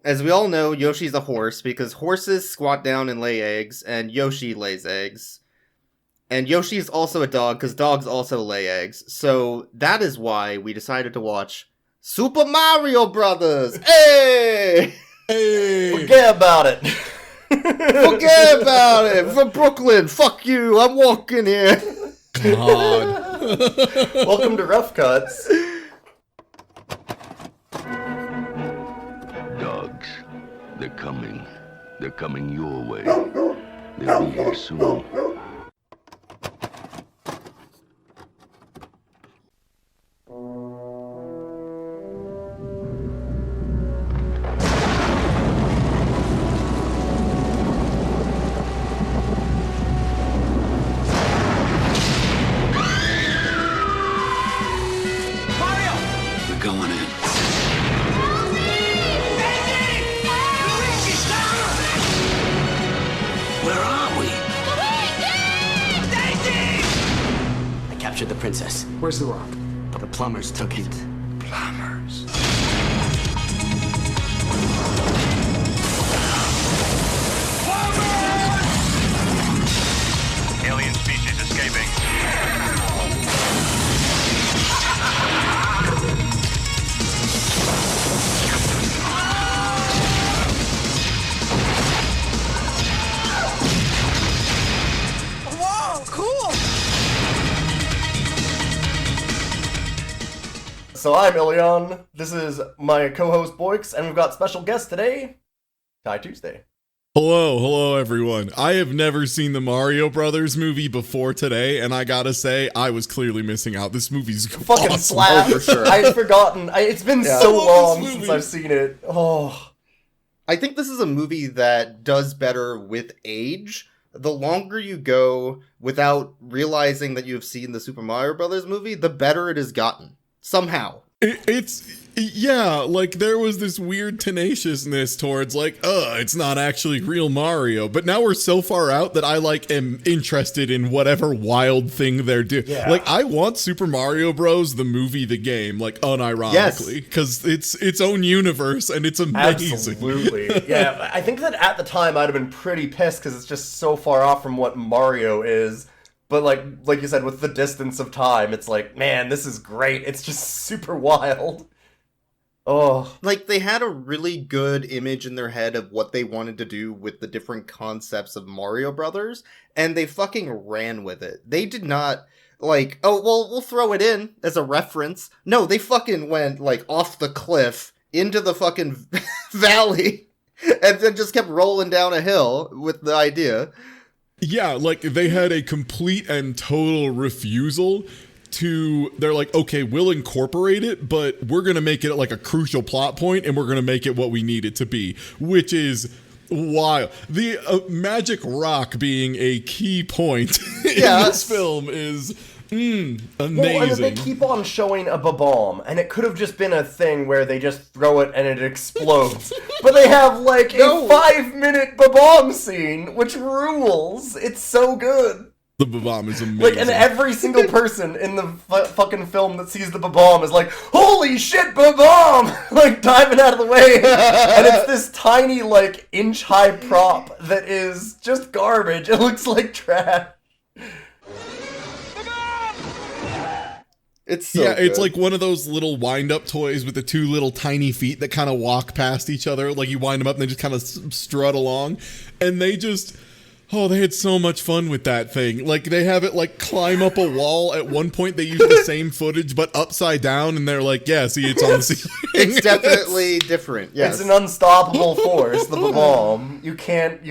As we all know, Yoshi's a horse because horses squat down and lay eggs, and Yoshi lays eggs. And Yoshi's also a dog because dogs also lay eggs. So that is why we decided to watch Super Mario Brothers. Hey! Hey! Forget about it. Forget about it! From Brooklyn, fuck you, I'm walking here. God. Welcome to Rough Cuts. Dogs, they're coming. They're coming your way. They'll be here soon. The princess. Where's the rock? The plumbers took it. Plumbers. Alien species escaping. Whoa, cool! So I'm Ilion, this is my co-host Boix, and we've got special guest today, TieTuesday. Hello everyone. I have never seen the Mario Brothers movie before today, and I gotta say, I was clearly missing out. This movie's Fucking awesome. slap. Oh, for sure. I had forgotten. It's been Yeah. so I love long this since movie. I've seen it. Oh. I think this is a movie that does better with age. The longer you go without realizing that you have seen the Super Mario Brothers movie, the better it has gotten. Somehow. Yeah, like there was this weird tenaciousness towards it's not actually real Mario, but now we're so far out that I am interested in whatever wild thing they're doing. Yeah. Like I want Super Mario Bros. The movie, the game, unironically, because it's its own universe and it's amazing. Absolutely. Yeah, I think that at the time I'd have been pretty pissed because it's just so far off from what Mario is. But like you said, with the distance of time, it's like, man, this is great. It's just super wild. Oh. Like, they had a really good image in their head of what they wanted to do with the different concepts of Mario Brothers, and they fucking ran with it. They did not, we'll throw it in as a reference. No, they fucking went, off the cliff into the fucking valley, and then just kept rolling down a hill with the idea. Yeah, they had a complete and total refusal to, they're like, okay, we'll incorporate it, but we're going to make it a crucial plot point, and we're going to make it what we need it to be, which is wild. The magic rock being a key point in this film is amazing. Well, and they keep on showing a ba-bomb, and it could have just been a thing where they just throw it and it explodes. But they have, a 5-minute ba-bomb scene, which rules. It's so good. The ba-bomb is amazing. And every single person in the fucking film that sees the ba-bomb is like, holy shit, ba-bomb! Diving out of the way. And it's this tiny, inch-high prop that is just garbage. It looks like trash. It's so yeah, it's good. like one of those little wind-up toys with the two little tiny feet that kind of walk past each other. You wind them up and they just kind of strut along. And they just... Oh, they had so much fun with that thing. They have it, climb up a wall. At one point, they use the same footage, but upside down, and they're like, yeah, see, it's on the ceiling. It's definitely different, yes. It's an unstoppable force, the bomb. You can't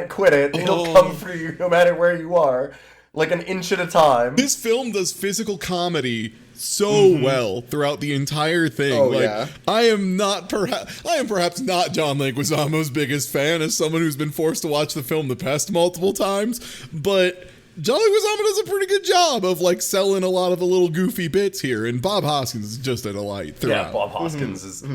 quit it. It'll come for you no matter where you are. An inch at a time. This film does physical comedy so well throughout the entire thing. Oh, yeah. I am perhaps not John Leguizamo's biggest fan as someone who's been forced to watch the film The Pest multiple times, but John Leguizamo does a pretty good job of selling a lot of the little goofy bits here, and Bob Hoskins is just a delight throughout. Yeah, Bob Hoskins is...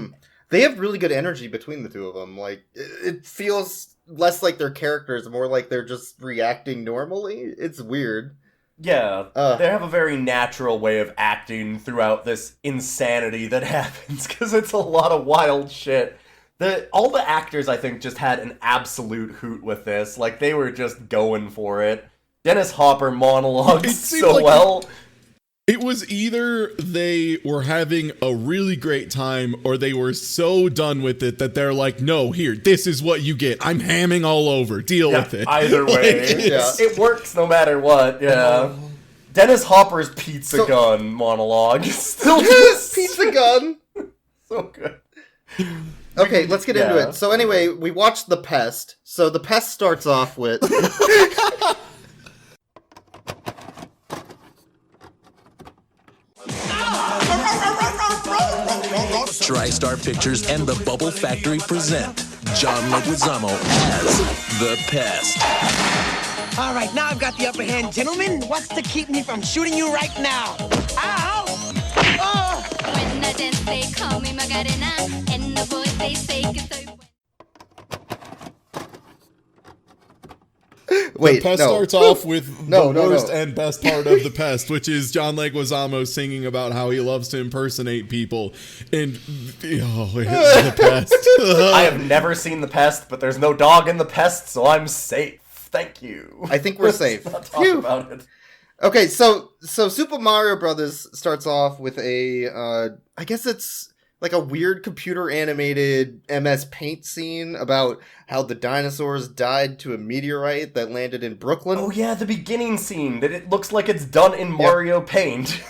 They have really good energy between the two of them. It feels less like they're characters, more like they're just reacting normally. It's weird. Yeah, they have a very natural way of acting throughout this insanity that happens, because it's a lot of wild shit All the actors, I think, just had an absolute hoot with this. Like, they were just going for it. Dennis Hopper monologues so like well. It was either they were having a really great time or they were so done with it that they're like, no, here, this is what you get. I'm hamming all over. Deal with it. Either way. It works no matter what, yeah. Dennis Hopper's pizza gun monologue is still just... Pizza gun! So good. Okay, let's get into it. So anyway, we watched The Pest. So The Pest starts off with... TriStar Pictures and the Bubble Factory present John Leguizamo as the Pest. All right, now I've got the upper hand, gentlemen. What's to keep me from shooting you right now? Ow! Oh! When I dance, they call me Magarena, and the boys, they say que soy buena. The Pest starts off with the worst and best part of The Pest, which is John Leguizamo singing about how he loves to impersonate people. And, The Pest. I have never seen The Pest, but there's no dog in The Pest, so I'm safe. Thank you. I think we're safe. Let's not talk about it. Okay, so Super Mario Brothers starts off with a, I guess it's like a weird computer animated MS Paint scene about how the dinosaurs died to a meteorite that landed in Brooklyn. Oh yeah, the beginning scene that it looks like it's done in Mario Paint.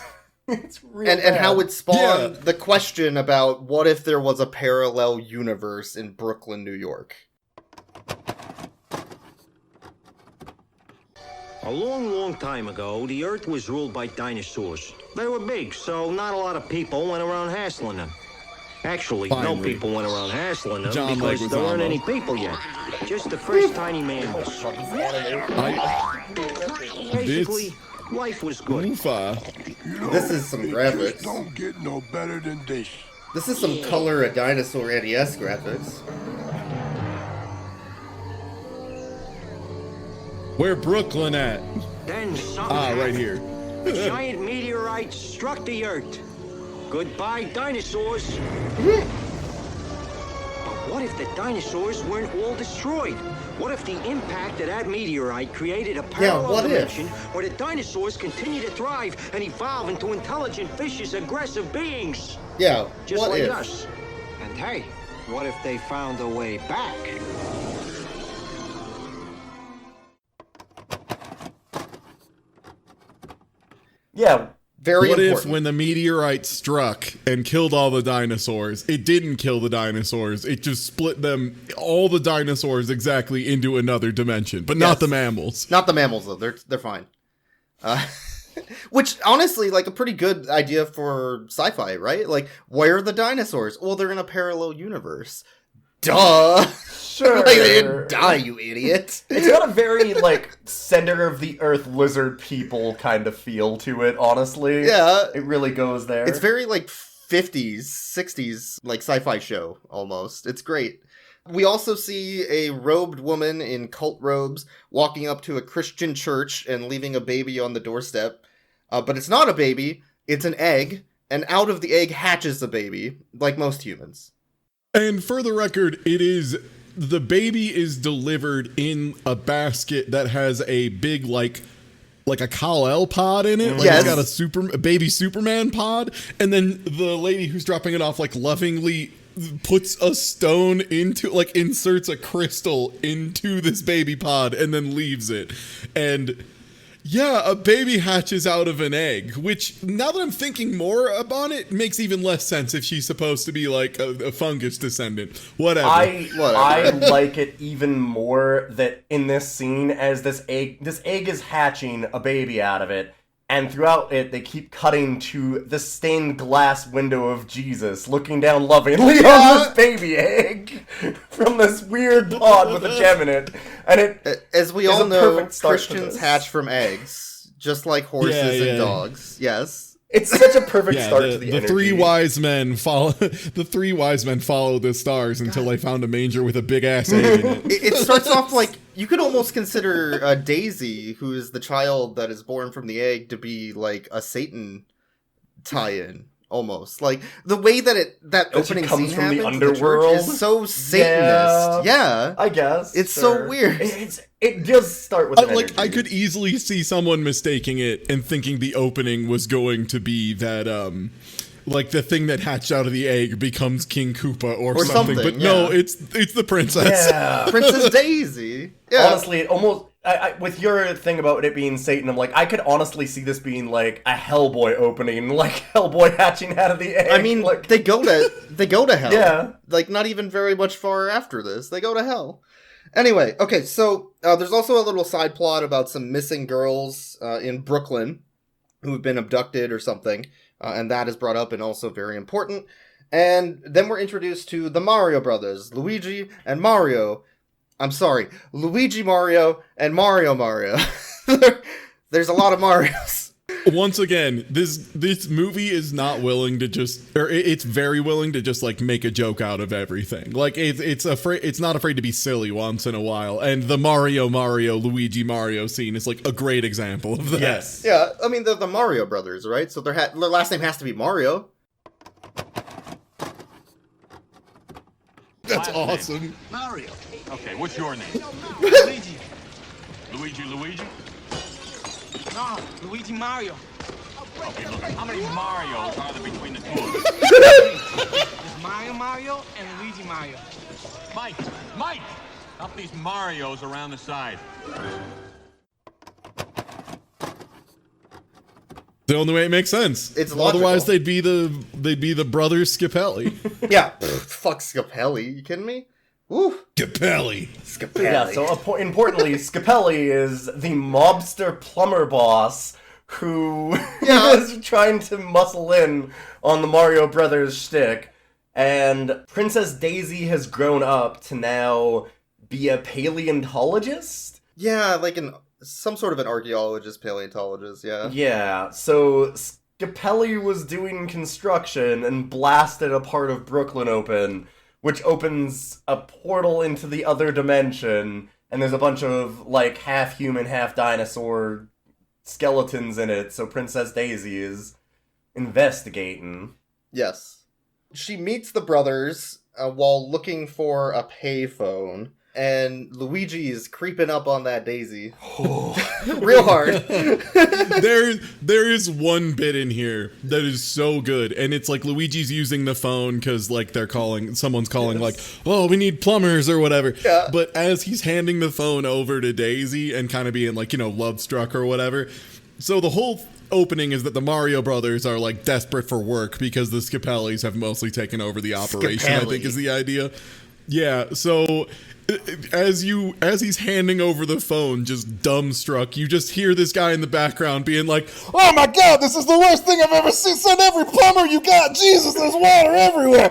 It's really and how it spawned the question about what if there was a parallel universe in Brooklyn, New York. A long, long time ago, the Earth was ruled by dinosaurs. They were big, so not a lot of people went around hassling them. Actually, no people went around hassling them because there weren't any people yet. Just the first tiny mammals. Basically, life was good. This is some graphics. Don't get no better than this. This is some Color a Dinosaur NES graphics. Where Brooklyn at? Then right here. A giant meteorite struck the Earth. Goodbye, dinosaurs. But what if the dinosaurs weren't all destroyed? What if the impact of that meteorite created a parallel dimension where the dinosaurs continue to thrive and evolve into intelligent, vicious, aggressive beings? Yeah, just like us. And hey, what if they found a way back? Yeah. Very what important. if when the meteorite struck and killed all the dinosaurs, it didn't kill the dinosaurs, it just split them, all the dinosaurs exactly into another dimension, but not the mammals. Not the mammals, though. They're fine. Which, honestly, like, a pretty good idea for sci-fi, right? Like, where are the dinosaurs? Well, they're in a parallel universe. Duh! Sure. Like, they didn't die, you idiot. It's got a very, like, center of the earth lizard people kind of feel to it, honestly. Yeah. It really goes there. It's very, like, 50s, 60s, like, sci-fi show, almost. It's great. We also see a robed woman in cult robes walking up to a Christian church and leaving a baby on the doorstep. But it's not a baby, it's an egg, and out of the egg hatches a baby, like most humans. And for the record, the baby is delivered in a basket that has a big, like a Kal-El pod in it. Like It's got a baby Superman pod. And then the lady who's dropping it off, like, lovingly puts a stone into, like, inserts a crystal into this baby pod and then leaves it. And yeah, a baby hatches out of an egg, which, now that I'm thinking more about it, makes even less sense if she's supposed to be, like, a fungus descendant. Whatever. I like it even more that in this scene, as this egg is hatching a baby out of it, and throughout it, they keep cutting to the stained glass window of Jesus, looking down lovingly on this baby egg from this weird pod with a gem in it. And it, as we all know, Christians hatch from eggs, just like horses and dogs. Yes. It's such a perfect start to the energy. The three wise men follow the stars until they found a manger with a big ass egg in it. It starts off like you could almost consider Daisy, who is the child that is born from the egg, to be like a Satan tie-in almost. Like, the way that opening comes scene from happens, the underworld church is so Satanist. Yeah. I guess. It's sure. so weird. It does start with an like, I could easily see someone mistaking it and thinking the opening was going to be that, like the thing that hatched out of the egg becomes King Koopa or something. But no, it's the princess. Yeah. Princess Daisy. Yeah. Honestly, it almost... I, with your thing about it being Satan, I'm like, I could honestly see this being like a Hellboy opening, like Hellboy hatching out of the egg. I mean, like, they go to hell. Yeah. Like, not even very much far after this. They go to hell. Anyway, okay, so there's also a little side plot about some missing girls in Brooklyn who have been abducted or something, and that is brought up and also very important. And then we're introduced to the Mario brothers, Luigi and Mario. I'm sorry, Luigi Mario and Mario Mario. There's a lot of Marios. Once again, this movie is not willing to it's very willing to just like make a joke out of everything. Like it's not afraid to be silly once in a while. And the Mario Luigi Mario scene is like a great example of that. Yes. Yeah, I mean they're the Mario brothers, right? So their last name has to be Mario. That's awesome. Mario. Okay, what's your name? Luigi. Luigi? No, Luigi Mario. Okay, look, how many Marios are there between the two of us? There's Mario and Luigi Mario. Mike! Up these Marios around the side. The only way it makes sense. It's logical. Otherwise they'd be the brothers Scapelli. Yeah, fuck Scapelli. You kidding me? Woo. Scapelli. Yeah, so importantly, Scapelli is the mobster plumber boss who is trying to muscle in on the Mario Brothers shtick, and Princess Daisy has grown up to now be a paleontologist? Yeah, like some sort of an archaeologist, paleontologist, yeah. Yeah, so Scapelli was doing construction and blasted a part of Brooklyn open, which opens a portal into the other dimension, and there's a bunch of, like, half-human, half-dinosaur skeletons in it, so Princess Daisy is investigating. Yes. She meets the brothers while looking for a payphone, and Luigi is creeping up on that Daisy. Real hard. There is one bit in here that is so good, and it's like Luigi's using the phone because like someone's calling like, oh, we need plumbers or whatever. Yeah. But as he's handing the phone over to Daisy and kind of being like, love struck or whatever. So the whole opening is that the Mario brothers are like desperate for work because the Scapellis have mostly taken over the operation, I think is the idea. Yeah, so as he's handing over the phone, just dumbstruck, you just hear this guy in the background being like, oh my god, this is the worst thing I've ever seen. Send every plumber you got. Jesus, there's water everywhere.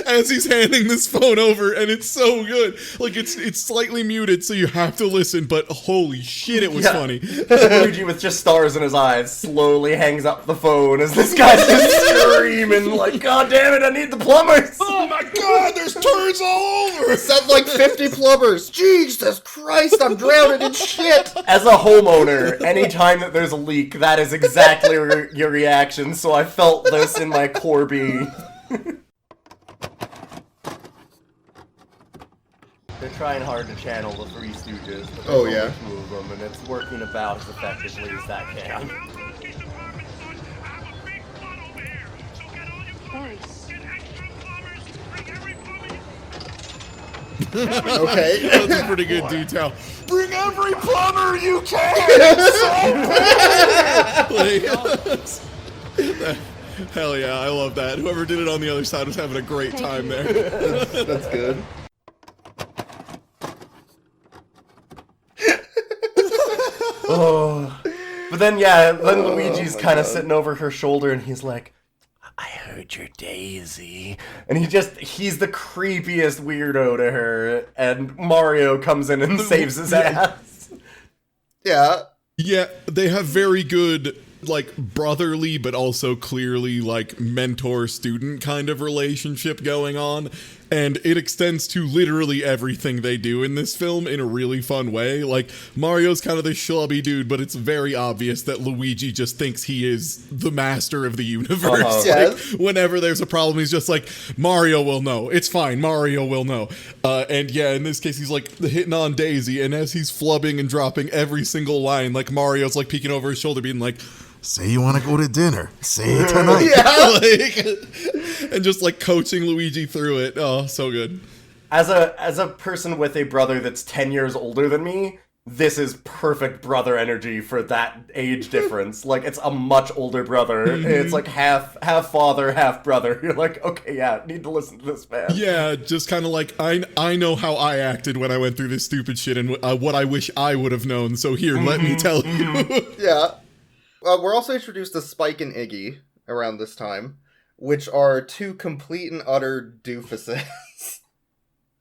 As he's handing this phone over, and it's so good. Like, it's slightly muted, so you have to listen, but holy shit, it was funny. Luigi with just stars in his eyes slowly hangs up the phone as this guy's just screaming like, god damn it, I need the plumbers. Oh my god, there's turds all over. Sent like 50 plumbers. Jesus Christ, I'm drowning in shit. As a homeowner, anytime that there's a leak, that is exactly your reaction, so I felt this in my core being. They're trying hard to channel the Three Stooges, but there's only two of them, and it's working about as effectively as that can. Okay. That's a pretty good detail. Bring every plumber you can! Hell yeah, I love that. Whoever did it on the other side was having a great time there. That's good. Oh. But then, then Luigi's kind of sitting over her shoulder, and he's like, I heard your Daisy. And he's the creepiest weirdo to her, and Mario comes in and saves his ass. Yeah. Yeah, they have very good, like, brotherly, but also clearly, like, mentor-student kind of relationship going on. and it extends to literally everything they do in this film in a really fun way. Like, Mario's kind of this schlubby dude, but it's very obvious that Luigi just thinks he is the master of the universe. Yes. Like, whenever there's a problem, he's just like, Mario will know. It's fine. Mario will know. And yeah, in this case, he's like hitting on Daisy, and as he's flubbing and dropping every single line, like Mario's like peeking over his shoulder, being like, say you want to go to dinner. Say it tonight. Like, and just like coaching Luigi through it. Oh, so good. As a person with a brother that's 10 years older than me, this is perfect brother energy for that age difference. Like, it's a much older brother. It's like half father, half brother. You're like, okay, yeah, need to listen to this, man. Yeah, just kind of like, I know how I acted when I went through this stupid shit and what I wish I would have known. So here, let me tell you. Yeah. We're also introduced to Spike and Iggy around this time, which are two complete and utter doofuses.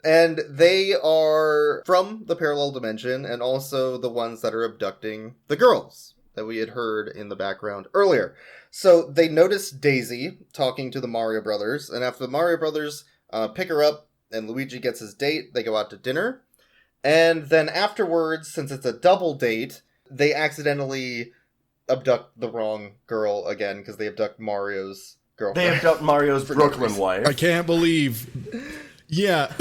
And they are from the parallel dimension, and also the ones that are abducting the girls that we had heard in the background earlier. So they notice Daisy talking to the Mario Brothers, and after the Mario Brothers pick her up and Luigi gets his date, they go out to dinner. And then afterwards, since it's a double date, they accidentally abduct the wrong girl again, because they abduct Mario's girlfriend. They abduct Mario's Brooklyn wife. I can't believe... Yeah,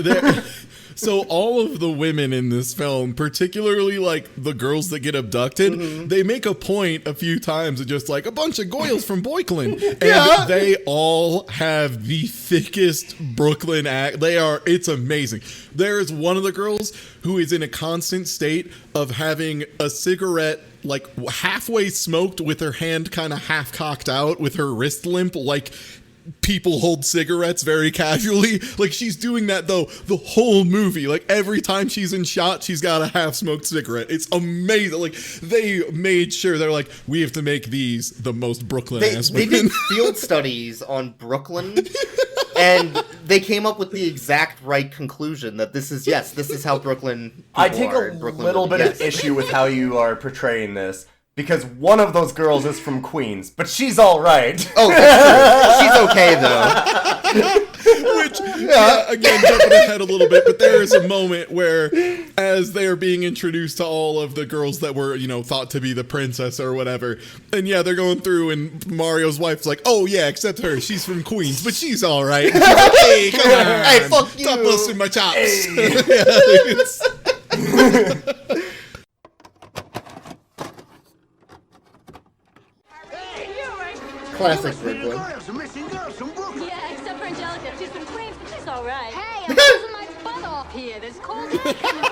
so all of the women in this film, particularly like the girls that get abducted, they make a point a few times of just like a bunch of goyles from Boyklin. And they all have the thickest Brooklyn act. It's amazing. There is one of the girls who is in a constant state of having a cigarette like halfway smoked with her hand kind of half cocked out with her wrist limp, like people hold cigarettes very casually. Like, she's doing that though the whole movie. Like, every time she's in shot, she's got a half-smoked cigarette. It's amazing. Like, they made sure, they're like, we have to make these the most Brooklyn-ass women. They did field studies on Brooklyn, and they came up with the exact right conclusion that this is how Brooklyn people I take are a Brooklyn little women. bit of issue with how you are portraying this. Because one of those girls is from Queens, but she's all right. Oh, she's okay though. Which, again, jumping ahead a little bit, but there is a moment where, as they are being introduced to all of the girls that were, thought to be the princess or whatever, and yeah, they're going through, and Mario's wife's like, oh yeah, except her, she's from Queens, but she's all right. Hey, come on, hey, fuck you. Stop busting my chops. Hey. Classic Brooklyn. Yeah, except for Angelica. She's from Queens, but she's alright. Hey, I'm losing my butt off here. There's cold air coming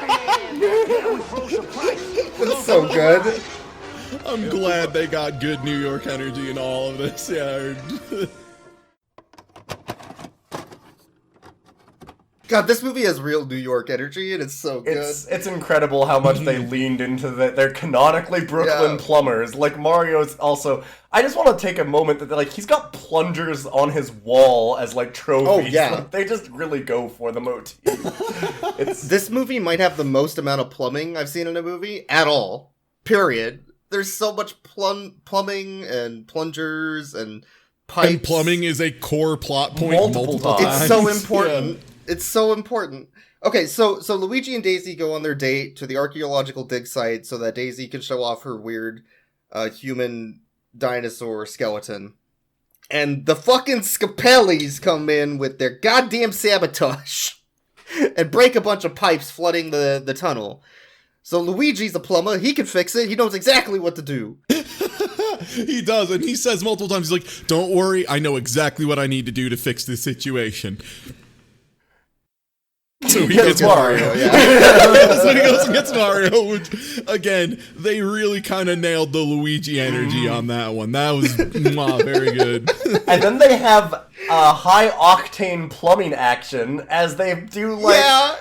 from here. That's so good. I'm glad they got good New York energy in all of this. Yeah. God, this movie has real New York energy, and it's so good. It's incredible how much they leaned into they're canonically Brooklyn plumbers. Like, Mario's also... I just want to take a moment that, like, he's got plungers on his wall as, like, trophies. Oh, yeah. Like, they just really go for the motif. This movie might have the most amount of plumbing I've seen in a movie at all. Period. There's so much plumbing and plungers and pipes. And plumbing is a core plot point multiple times. It's so important. Yeah. It's so important. Okay, so Luigi and Daisy go on their date to the archaeological dig site so that Daisy can show off her weird human dinosaur skeleton. And the fucking Scapellis come in with their goddamn sabotage and break a bunch of pipes flooding the tunnel. So Luigi's a plumber, he can fix it, he knows exactly what to do. He does, and he says multiple times, he's like, don't worry, I know exactly what I need to do to fix this situation. So he gets Mario. So he goes and gets Mario, which, again, they really kind of nailed the Luigi energy on that one. That was very good. And then they have high-octane plumbing action as they do, like,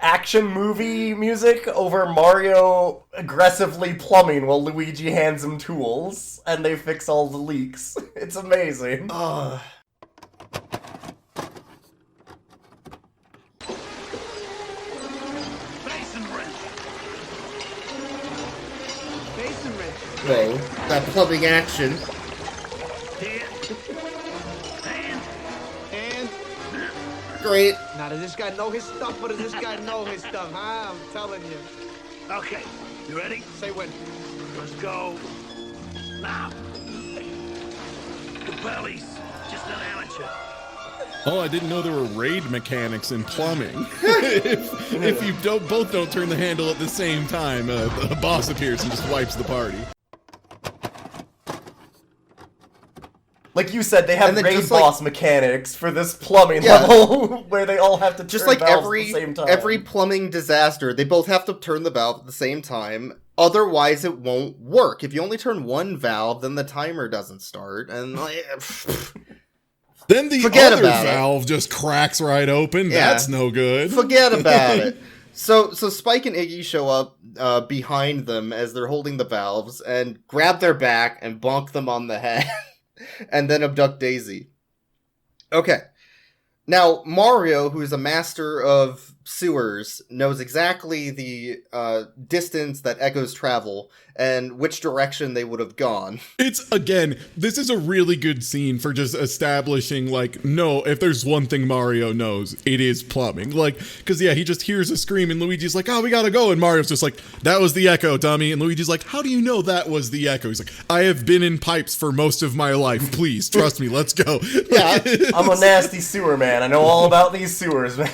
action movie music over Mario aggressively plumbing while Luigi hands him tools, and they fix all the leaks. It's amazing. Whoa, that plumbing action. great. Now, does this guy know his stuff, or does this guy know his stuff, huh? I'm telling you. Okay, you ready? Say when. Let's go. Now. The belly's just an amateur. Oh, I didn't know there were raid mechanics in plumbing. if you both don't turn the handle at the same time, the boss appears and just wipes the party. Like you said, they have raid just, boss mechanics for this plumbing level, where they all have to just turn like valves at the same time. every plumbing disaster, they both have to turn the valve at the same time. Otherwise, it won't work. If you only turn one valve, then the timer doesn't start, and like. Then the other valve just cracks right open. Yeah. That's no good. Forget about it. So Spike and Iggy show up behind them as they're holding the valves and grab their back and bonk them on the head and then abduct Daisy. Okay. Now, Mario, who is a master of sewers, knows exactly the distance that echoes travel and which direction they would have gone. It's, again, this is a really good scene for just establishing, like, no, if there's one thing Mario knows, it is plumbing. Like, because, yeah, he just hears a scream and Luigi's like, oh, we gotta go. And Mario's just like, that was the echo, dummy. And Luigi's like, how do you know that was the echo? He's like, I have been in pipes for most of my life. Please, trust me, let's go. Yeah, I'm a nasty sewer man. I know all about these sewers, man.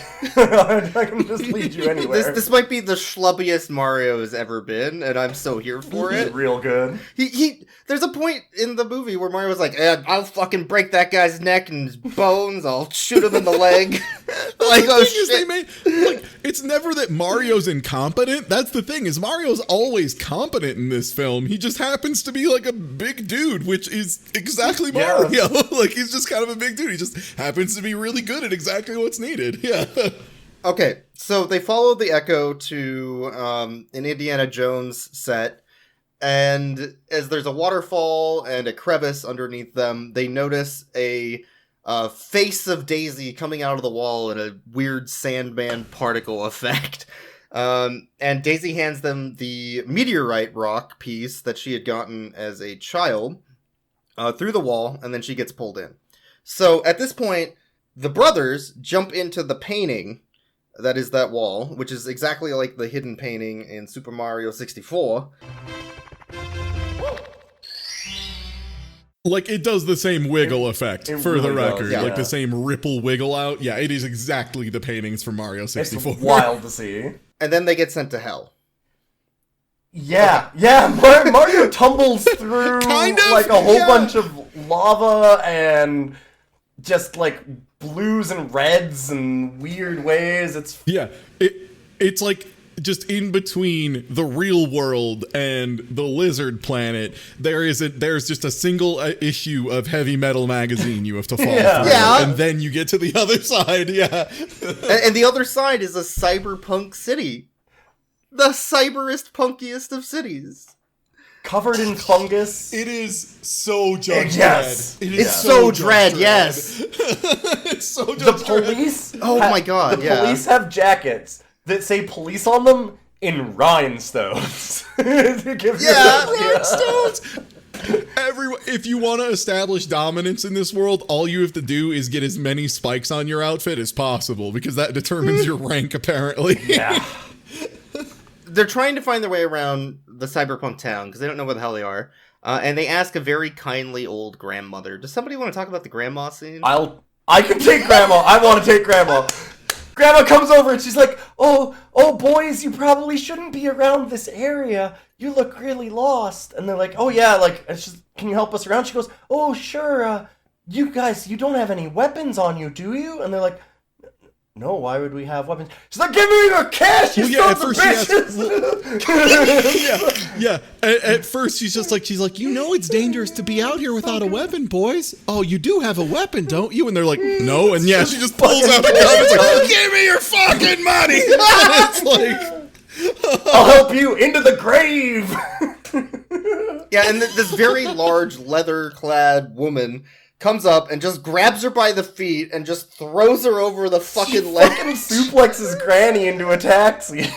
I can just lead you anywhere. This might be the schlubbiest Mario has ever been, and I'm so here for it. He's real good. There's a point in the movie where Mario was like, I'll fucking break that guy's neck and his bones, I'll shoot him in the leg. Like, oh shit. It's never that Mario's incompetent. That's the thing, is Mario's always competent in this film. He just happens to be like a big dude, which is exactly Mario. Like, he's just kind of a big dude. He just happens to be really good at exactly what's needed. Yeah. Okay, so they follow the echo to an Indiana Jones set, and as there's a waterfall and a crevice underneath them, they notice a face of Daisy coming out of the wall in a weird Sandman particle effect. And Daisy hands them the meteorite rock piece that she had gotten as a child through the wall, and then she gets pulled in. So at this point, the brothers jump into the painting that is that wall, which is exactly like the hidden painting in Super Mario 64. Like, it does the same wiggle effect, for really the record. does, yeah. Like, the same ripple wiggle out. Yeah, it is exactly the paintings from Mario 64. It's wild to see. And then they get sent to hell. Yeah, Mario tumbles through Kind of, like a whole bunch of lava and just like blues and reds and weird ways. It's like just in between the real world and the lizard planet, there's just a single issue of Heavy Metal magazine you have to follow through, and then you get to the other side. And the other side is a cyberpunk city, the cyberest punkiest of cities, covered in fungus. It is so Judge Yes. Dredd. It's so Dredd. Yes. It's so Judge The police. Oh my god. The police have jackets that say police on them in rhinestones. Rhinestones. If you want to establish dominance in this world, all you have to do is get as many spikes on your outfit as possible, because that determines your rank, apparently. Yeah. They're trying to find their way around the cyberpunk town because they don't know where the hell they are. And they ask a very kindly old grandmother. Does somebody want to talk about the grandma scene? I can take Grandma. I want to take Grandma. Grandma comes over and she's like, oh, boys, you probably shouldn't be around this area. You look really lost. And they're like, oh, yeah, like, can you help us around? She goes, oh, sure. You guys, you don't have any weapons on you, do you? And they're like, no, why would we have weapons? She's like, give me your cash, you sons of bitches! At first she's like, you know it's dangerous to be out here without a weapon, boys. Oh, you do have a weapon, don't you? And they're like, no. And yeah, she just pulls out a gun. It's like, give me your fucking money. It's like, I'll help you into the grave. Yeah, and this very large leather-clad woman comes up and just grabs her by the feet and just throws her over the fucking ledge. Fucking suplexes Granny into a taxi.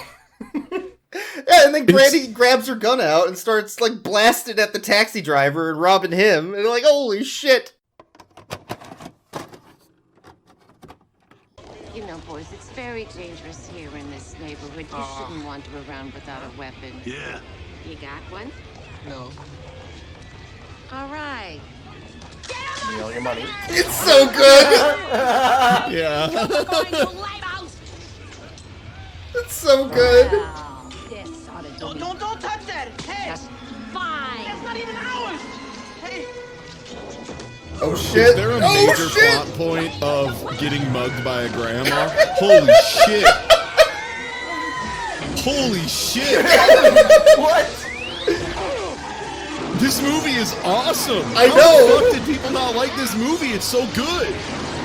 Yeah, and then Granny grabs her gun out and starts, like, blasting at the taxi driver and robbing him. And they're like, holy shit. You know, boys, it's very dangerous here in this neighborhood. You shouldn't wander around without a weapon. Yeah. You got one? No. All right. All your money. It's so good. Yeah. It's so good. Well, this ought to do me. Don't touch that. Hey. Just fine. That's not even ours. Hey. Oh shit. Is there a major plot point of getting mugged by a grandma? Holy shit. Holy shit. What? This movie is awesome. I know. How the fuck did people not like this movie? It's so good.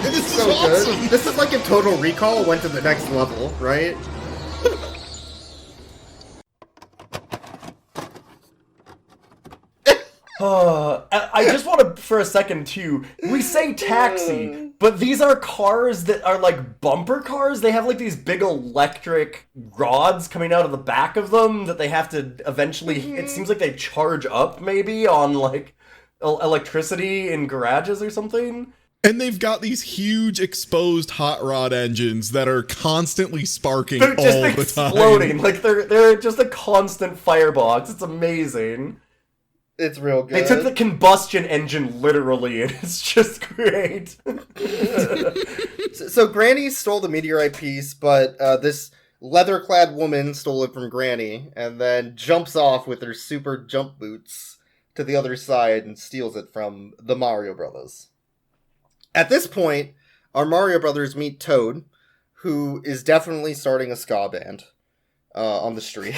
This is so awesome. Good. This is like if Total Recall went to the next level, right? I just want to, for a second too, we say taxi, but these are cars that are like bumper cars. They have like these big electric rods coming out of the back of them that they have to eventually, it seems like they charge up maybe on like electricity in garages or something. And they've got these huge exposed hot rod engines that are constantly sparking They're just all the exploding. time. Like they're just a constant firebox. It's amazing. It's real good. They took the combustion engine literally, and it's just great. So Granny stole the meteorite piece, but this leather-clad woman stole it from Granny, and then jumps off with her super jump boots to the other side and steals it from the Mario Brothers. At this point, our Mario Brothers meet Toad, who is definitely starting a ska band on the street.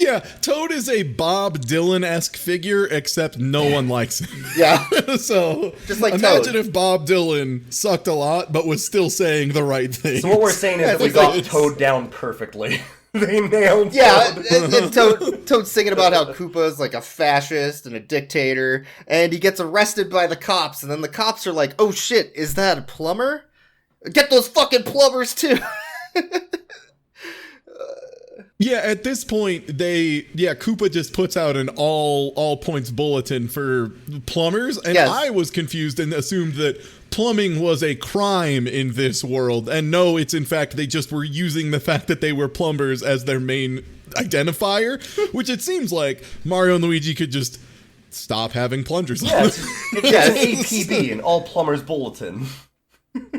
Yeah, Toad is a Bob Dylan-esque figure, except no one likes him. Yeah. So, just like imagine Toad. if Bob Dylan sucked a lot, but was still saying the right thing. So what we're saying is that we got Toad down perfectly. They nailed Toad. And Toad. Toad's singing about how Koopa's like a fascist and a dictator, and he gets arrested by the cops, and then the cops are like, oh shit, is that a plumber? Get those fucking plumbers too! Yeah, at this point, Koopa just puts out an all points bulletin for plumbers, and Yes. I was confused and assumed that plumbing was a crime in this world, and no, it's in fact they just were using the fact that they were plumbers as their main identifier, which it seems like Mario and Luigi could just stop having plungers on. Yes, it's an APB, an all plumbers bulletin. Yeah.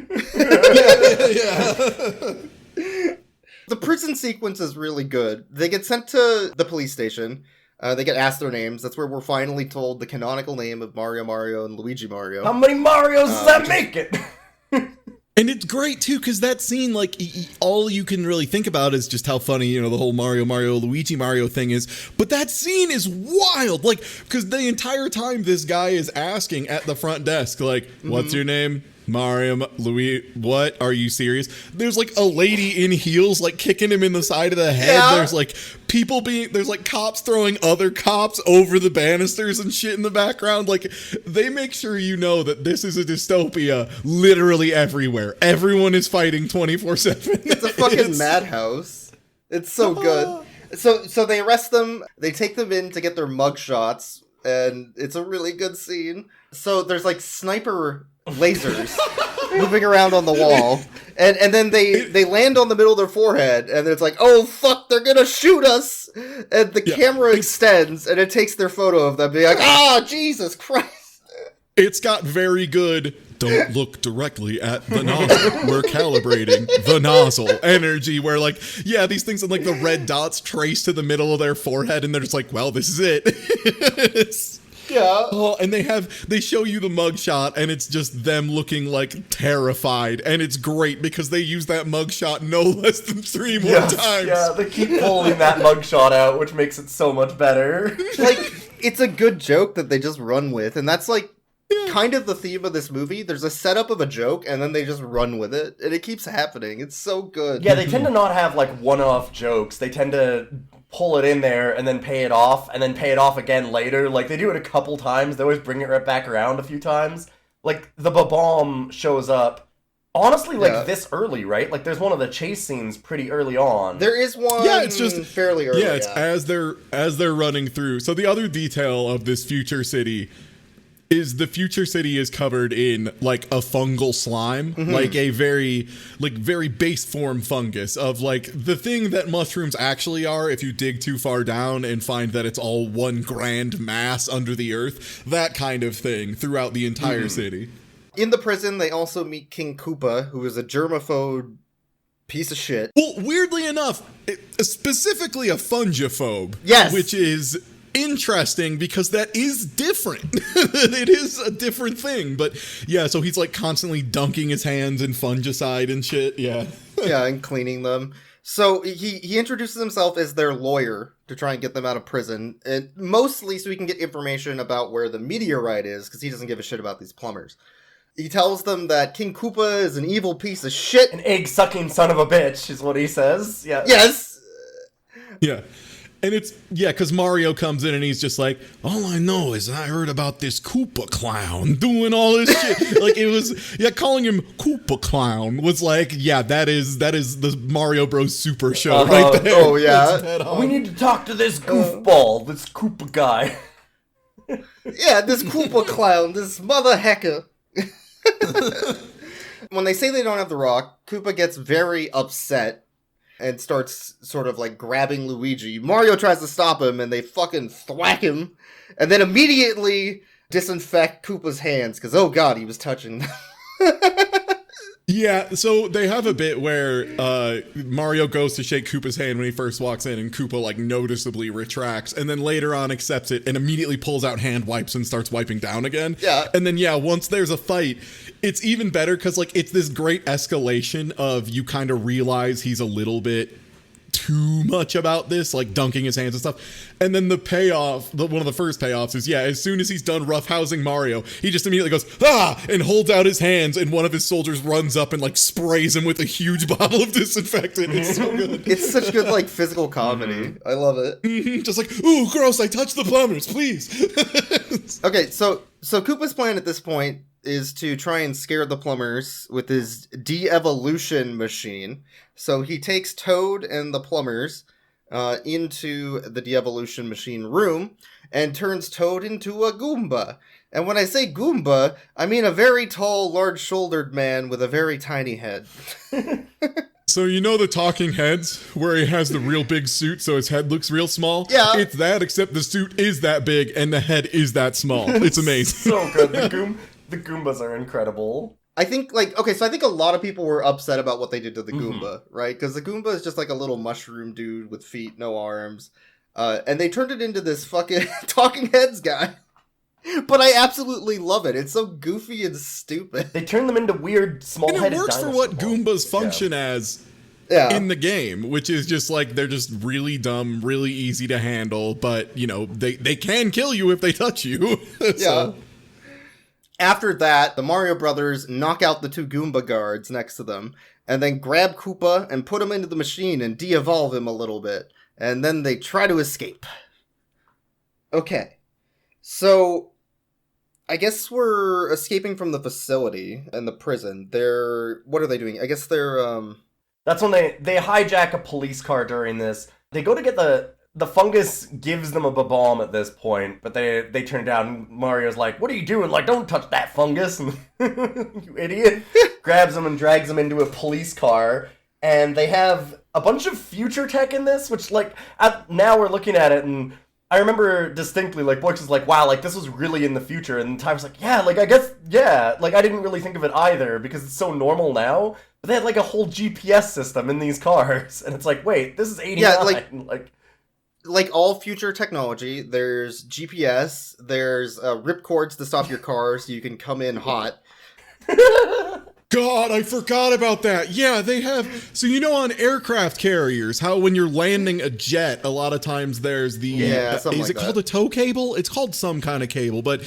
The prison sequence is really good. They get sent to the police station. They get asked their names. That's where we're finally told the canonical name of Mario and Luigi Mario. How many Marios does that make it? And it's great too, because that scene, like, all you can really think about is just how funny, the whole Mario, Luigi Mario thing is. But that scene is wild, like, because the entire time this guy is asking at the front desk, like, what's your name? Mario, Louis, what? Are you serious? There's like a lady in heels, like kicking him in the side of the head. Yeah. There's like there's like cops throwing other cops over the banisters and shit in the background. Like, they make sure you know that this is a dystopia literally everywhere. Everyone is fighting 24/7. It's a fucking madhouse. It's so good. So they arrest them, they take them in to get their mugshots, and it's a really good scene. So there's like sniper lasers moving around on the wall, and then they land on the middle of their forehead, and it's like, oh fuck, they're gonna shoot us, and the camera extends and it takes their photo of them being like, Jesus Christ. It's got very good don't look directly at the nozzle, we're calibrating the nozzle energy, where like, yeah, these things and like the red dots trace to the middle of their forehead, and they're just like, well, this is it. Yeah. Oh, and they show you the mugshot, and it's just them looking like terrified, and it's great because they use that mugshot no less than 3 more times. Yeah, they keep pulling that mugshot out, which makes it so much better. Like, it's a good joke that they just run with, and that's like kind of the theme of this movie. There's a setup of a joke, and then they just run with it, and it keeps happening. It's so good. Yeah, they tend to not have like one-off jokes. They tend to pull it in there and then pay it off, and then pay it off again later. Like, they do it a couple times. They always bring it right back around a few times. Like, the Ba-Bomb shows up, honestly, like, this early, right? Like, there's one of the chase scenes pretty early on. There is one it's just fairly early. Yeah, it's as they're running through. So the other detail of this future city is the future city is covered in like a fungal slime, like a very base form fungus of like the thing that mushrooms actually are if you dig too far down and find that it's all one grand mass under the earth, that kind of thing throughout the entire city. In the prison, they also meet King Koopa, who is a germaphobe piece of shit. Well, weirdly enough, specifically a fungiphobe. Yes. Which is interesting because that is different. It is a different thing. But yeah, so he's like constantly dunking his hands in fungicide and shit. Yeah. Yeah, and cleaning them. So he introduces himself as their lawyer to try and get them out of prison. And mostly so he can get information about where the meteorite is, because he doesn't give a shit about these plumbers. He tells them that King Koopa is an evil piece of shit. An egg-sucking son of a bitch is what he says. Yeah. Yes! Yeah. And it's, yeah, because Mario comes in and he's just like, all I know is I heard about this Koopa clown doing all this shit. Like, it was, yeah, calling him Koopa clown was like, yeah, that is the Mario Bros. Super show right there. Oh, yeah. We need to talk to this goofball, this Koopa guy. Yeah, this Koopa clown, this mother hecker. When they say they don't have the rock, Koopa gets very upset and starts sort of like grabbing Luigi. Mario tries to stop him and they fucking thwack him and then immediately disinfect Koopa's hands because, oh god, he was touching them. Yeah, so they have a bit where Mario goes to shake Koopa's hand when he first walks in, and Koopa, like, noticeably retracts, and then later on accepts it and immediately pulls out hand wipes and starts wiping down again. Yeah. And then, yeah, once there's a fight, it's even better because, like, it's this great escalation of you kind of realize he's a little bit too much about this, like dunking his hands and stuff. And then the payoff, one of the first payoffs is, yeah, as soon as he's done roughhousing Mario, he just immediately goes, ah, and holds out his hands, and one of his soldiers runs up and like sprays him with a huge bottle of disinfectant. It's so good. It's such good like physical comedy. I love it. Just like, ooh, gross, I touched the plumbers, please. Okay, so Koopa's plan at this point is to try and scare the plumbers with his de-evolution machine. So he takes Toad and the plumbers into the de-evolution machine room and turns Toad into a Goomba. And when I say Goomba, I mean a very tall, large-shouldered man with a very tiny head. So you know the talking heads where he has the real big suit so his head looks real small? Yeah. It's that, except the suit is that big and the head is that small. It's amazing. So good. The Goombas are incredible. I think, like, okay, so I think a lot of people were upset about what they did to the Goomba, right? Because the Goomba is just like a little mushroom dude with feet, no arms. And they turned it into this fucking talking heads guy. But I absolutely love it. It's so goofy and stupid. They turn them into weird, small-headed dinosaurs. And it works for what Goombas function as in the game, which is just like, they're just really dumb, really easy to handle, but, you know, they can kill you if they touch you. Yeah. After that, the Mario Brothers knock out the two Goomba guards next to them, and then grab Koopa and put him into the machine and de-evolve him a little bit. And then they try to escape. Okay. So, I guess we're escaping from the facility and the prison. What are they doing? I guess they're, That's when they hijack a police car during this. They go to get the fungus gives them a bomb at this point, but they turn it down. Mario's like, what are you doing? Like, don't touch that fungus. You idiot. Grabs him and drags him into a police car. And they have a bunch of future tech in this, which, like, now we're looking at it, and I remember distinctly, like, Blix is like, wow, like, this was really in the future. And Tyler's like, yeah, like, I guess, yeah. Like, I didn't really think of it either, because it's so normal now. But they had, like, a whole GPS system in these cars. And it's like, wait, this is 89. Yeah, like all future technology, there's GPS, there's ripcords to stop your car so you can come in hot. God, I forgot about that. Yeah, they have. So, you know, on aircraft carriers, how when you're landing a jet, a lot of times there's the. Yeah, is it called a tow cable? It's called some kind of cable, but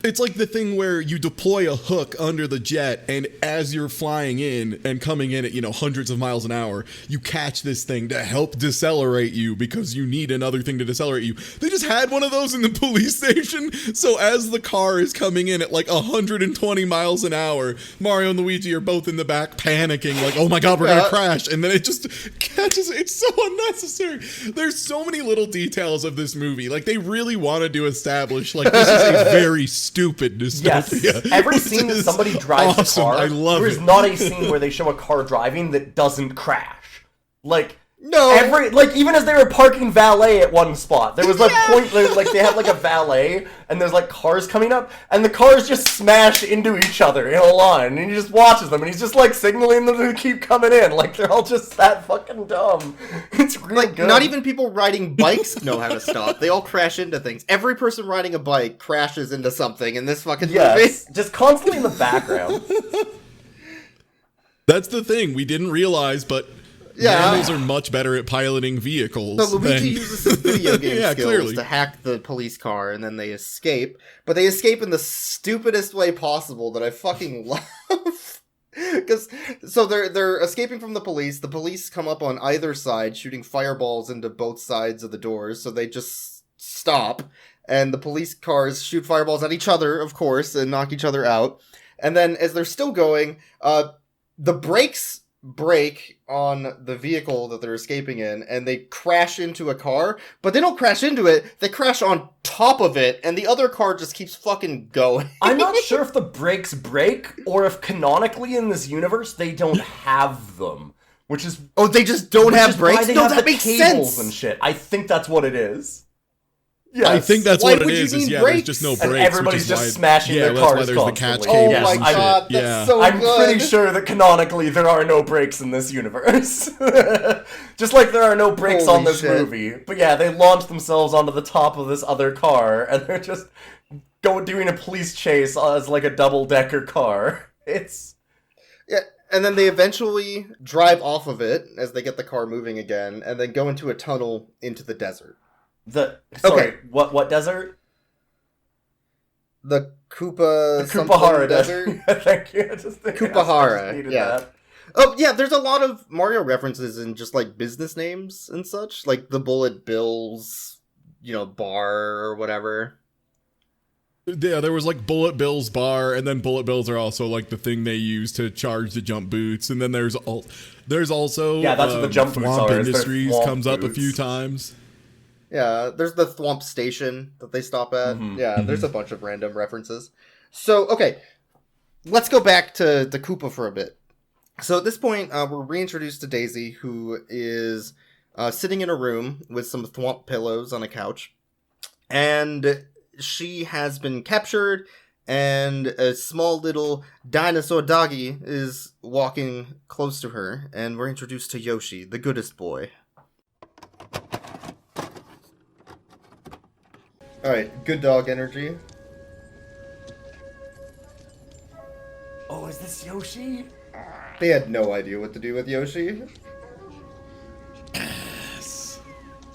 It's like the thing where you deploy a hook under the jet, and as you're flying in and coming in at, hundreds of miles an hour, you catch this thing to help decelerate you because you need another thing to decelerate you. They just had one of those in the police station. So as the car is coming in at like 120 miles an hour, Mario and Luigi are both in the back panicking, like, oh my God, we're going to crash. And then it just catches. It's so unnecessary. There's so many little details of this movie. Like, they really wanted to establish, like, this is a very stupid dystopia. Yes. Every scene that somebody drives awesome. a car, I love there's it. not a scene where they show a car driving that doesn't crash. Like, no. Even as they were parking valet at one spot, there was like point, like they had like a valet, and there's like cars coming up, and the cars just smash into each other in a line, and he just watches them, and he's just like signaling them to keep coming in, like they're all just that fucking dumb. It's really like good. Not even people riding bikes know how to stop. They all crash into things. Every person riding a bike crashes into something in this fucking movie. Just constantly in the background. That's the thing we didn't realize, but mammals are much better at piloting vehicles. So Luigi uses his video game skills clearly to hack the police car, and then they escape. But they escape in the stupidest way possible that I fucking love. So they're escaping from the police. The police come up on either side, shooting fireballs into both sides of the doors. So they just stop, and the police cars shoot fireballs at each other, of course, and knock each other out. And then as they're still going, the brakes break on the vehicle that they're escaping in, and they crash into a car, but they don't crash into it, they crash on top of it, and the other car just keeps fucking going. I'm not sure if the brakes break, or if canonically in this universe they don't have them. Which is... Oh, they just don't have brakes? No, that makes sense! And shit. I think that's what it is. Yes. I think that's what it is. There's just no brakes. And everybody's just smashing their cars that's why there's the catch constantly. cables. Oh my god, that's so I'm good. pretty sure that canonically there are no brakes in this universe. Just like there are no brakes on this movie. But yeah, they launch themselves onto the top of this other car, and they're just doing a police chase as like a double-decker car. It's... Yeah, and then they eventually drive off of it as they get the car moving again, and then go into a tunnel into the desert. What desert? The Koopa... The Koopahara desert? Thank you. Koopahara, yeah. That. Oh, yeah, there's a lot of Mario references in just, like, business names and such. Like, the Bullet Bills, bar or whatever. Yeah, there was, like, Bullet Bills bar, and then Bullet Bills are also, like, the thing they use to charge the jump boots. And then there's also... Yeah, that's what the jump boots Thwomp are. Industries comes up a few times. Yeah, there's the Thwomp Station that they stop at. Mm-hmm. Yeah, there's a bunch of random references. So, okay, let's go back to the Koopa for a bit. So at this point, we're reintroduced to Daisy, who is sitting in a room with some Thwomp pillows on a couch. And she has been captured, and a small little dinosaur doggy is walking close to her. And we're introduced to Yoshi, the goodest boy. Alright, good dog energy. Oh, is this Yoshi? They had no idea what to do with Yoshi. Yes.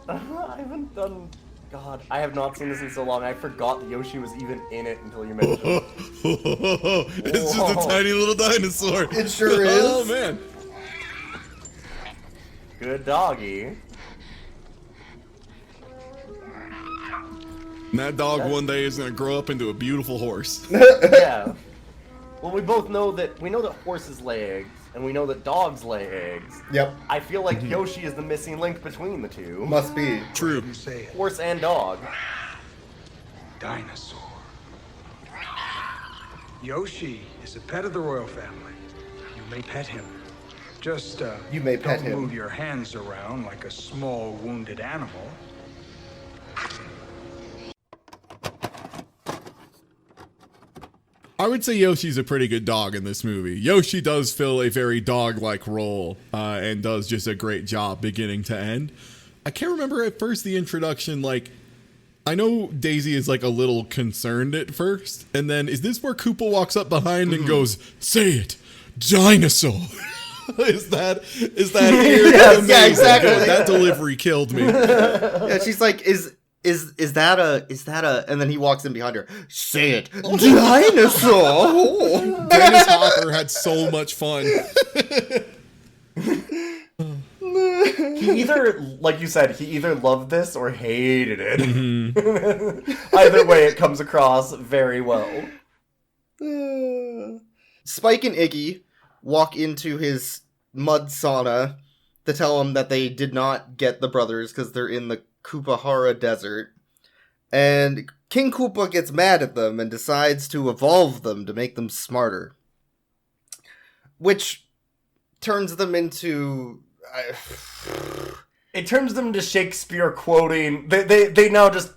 I haven't done... God, I have not seen this in so long. I forgot that Yoshi was even in it until you mentioned it. It's just a tiny little dinosaur. It sure is. Oh, man. Good doggy. And that dog one day is going to grow up into a beautiful horse. Yeah. Well, we both know that horses lay eggs, and we know that dogs lay eggs. Yep. I feel like Yoshi is the missing link between the two. Must be. True. Horse and dog. Dinosaur. Yoshi is a pet of the royal family. You may pet him. Just you may pet don't him. Move your hands around like a small wounded animal. I would say Yoshi's a pretty good dog in this movie. Yoshi does fill a very dog-like role and does just a great job beginning to end. I can't remember at first the introduction, like, I know Daisy is like a little concerned at first, and then is this where Koopa walks up behind and goes, "Say it, dinosaur." Is that yes, yeah, exactly. That delivery killed me. Yeah, she's like, is is that a, and then he walks in behind her, say it, dinosaur! Dennis Hopper had so much fun. He either, like you said, he either loved this or hated it. Either way, it comes across very well. Spike and Iggy walk into his mud sauna to tell him that they did not get the brothers because they're in the Koopahara Desert. And King Koopa gets mad at them and decides to evolve them to make them smarter. Which turns them into... It turns them to Shakespeare quoting... They now just...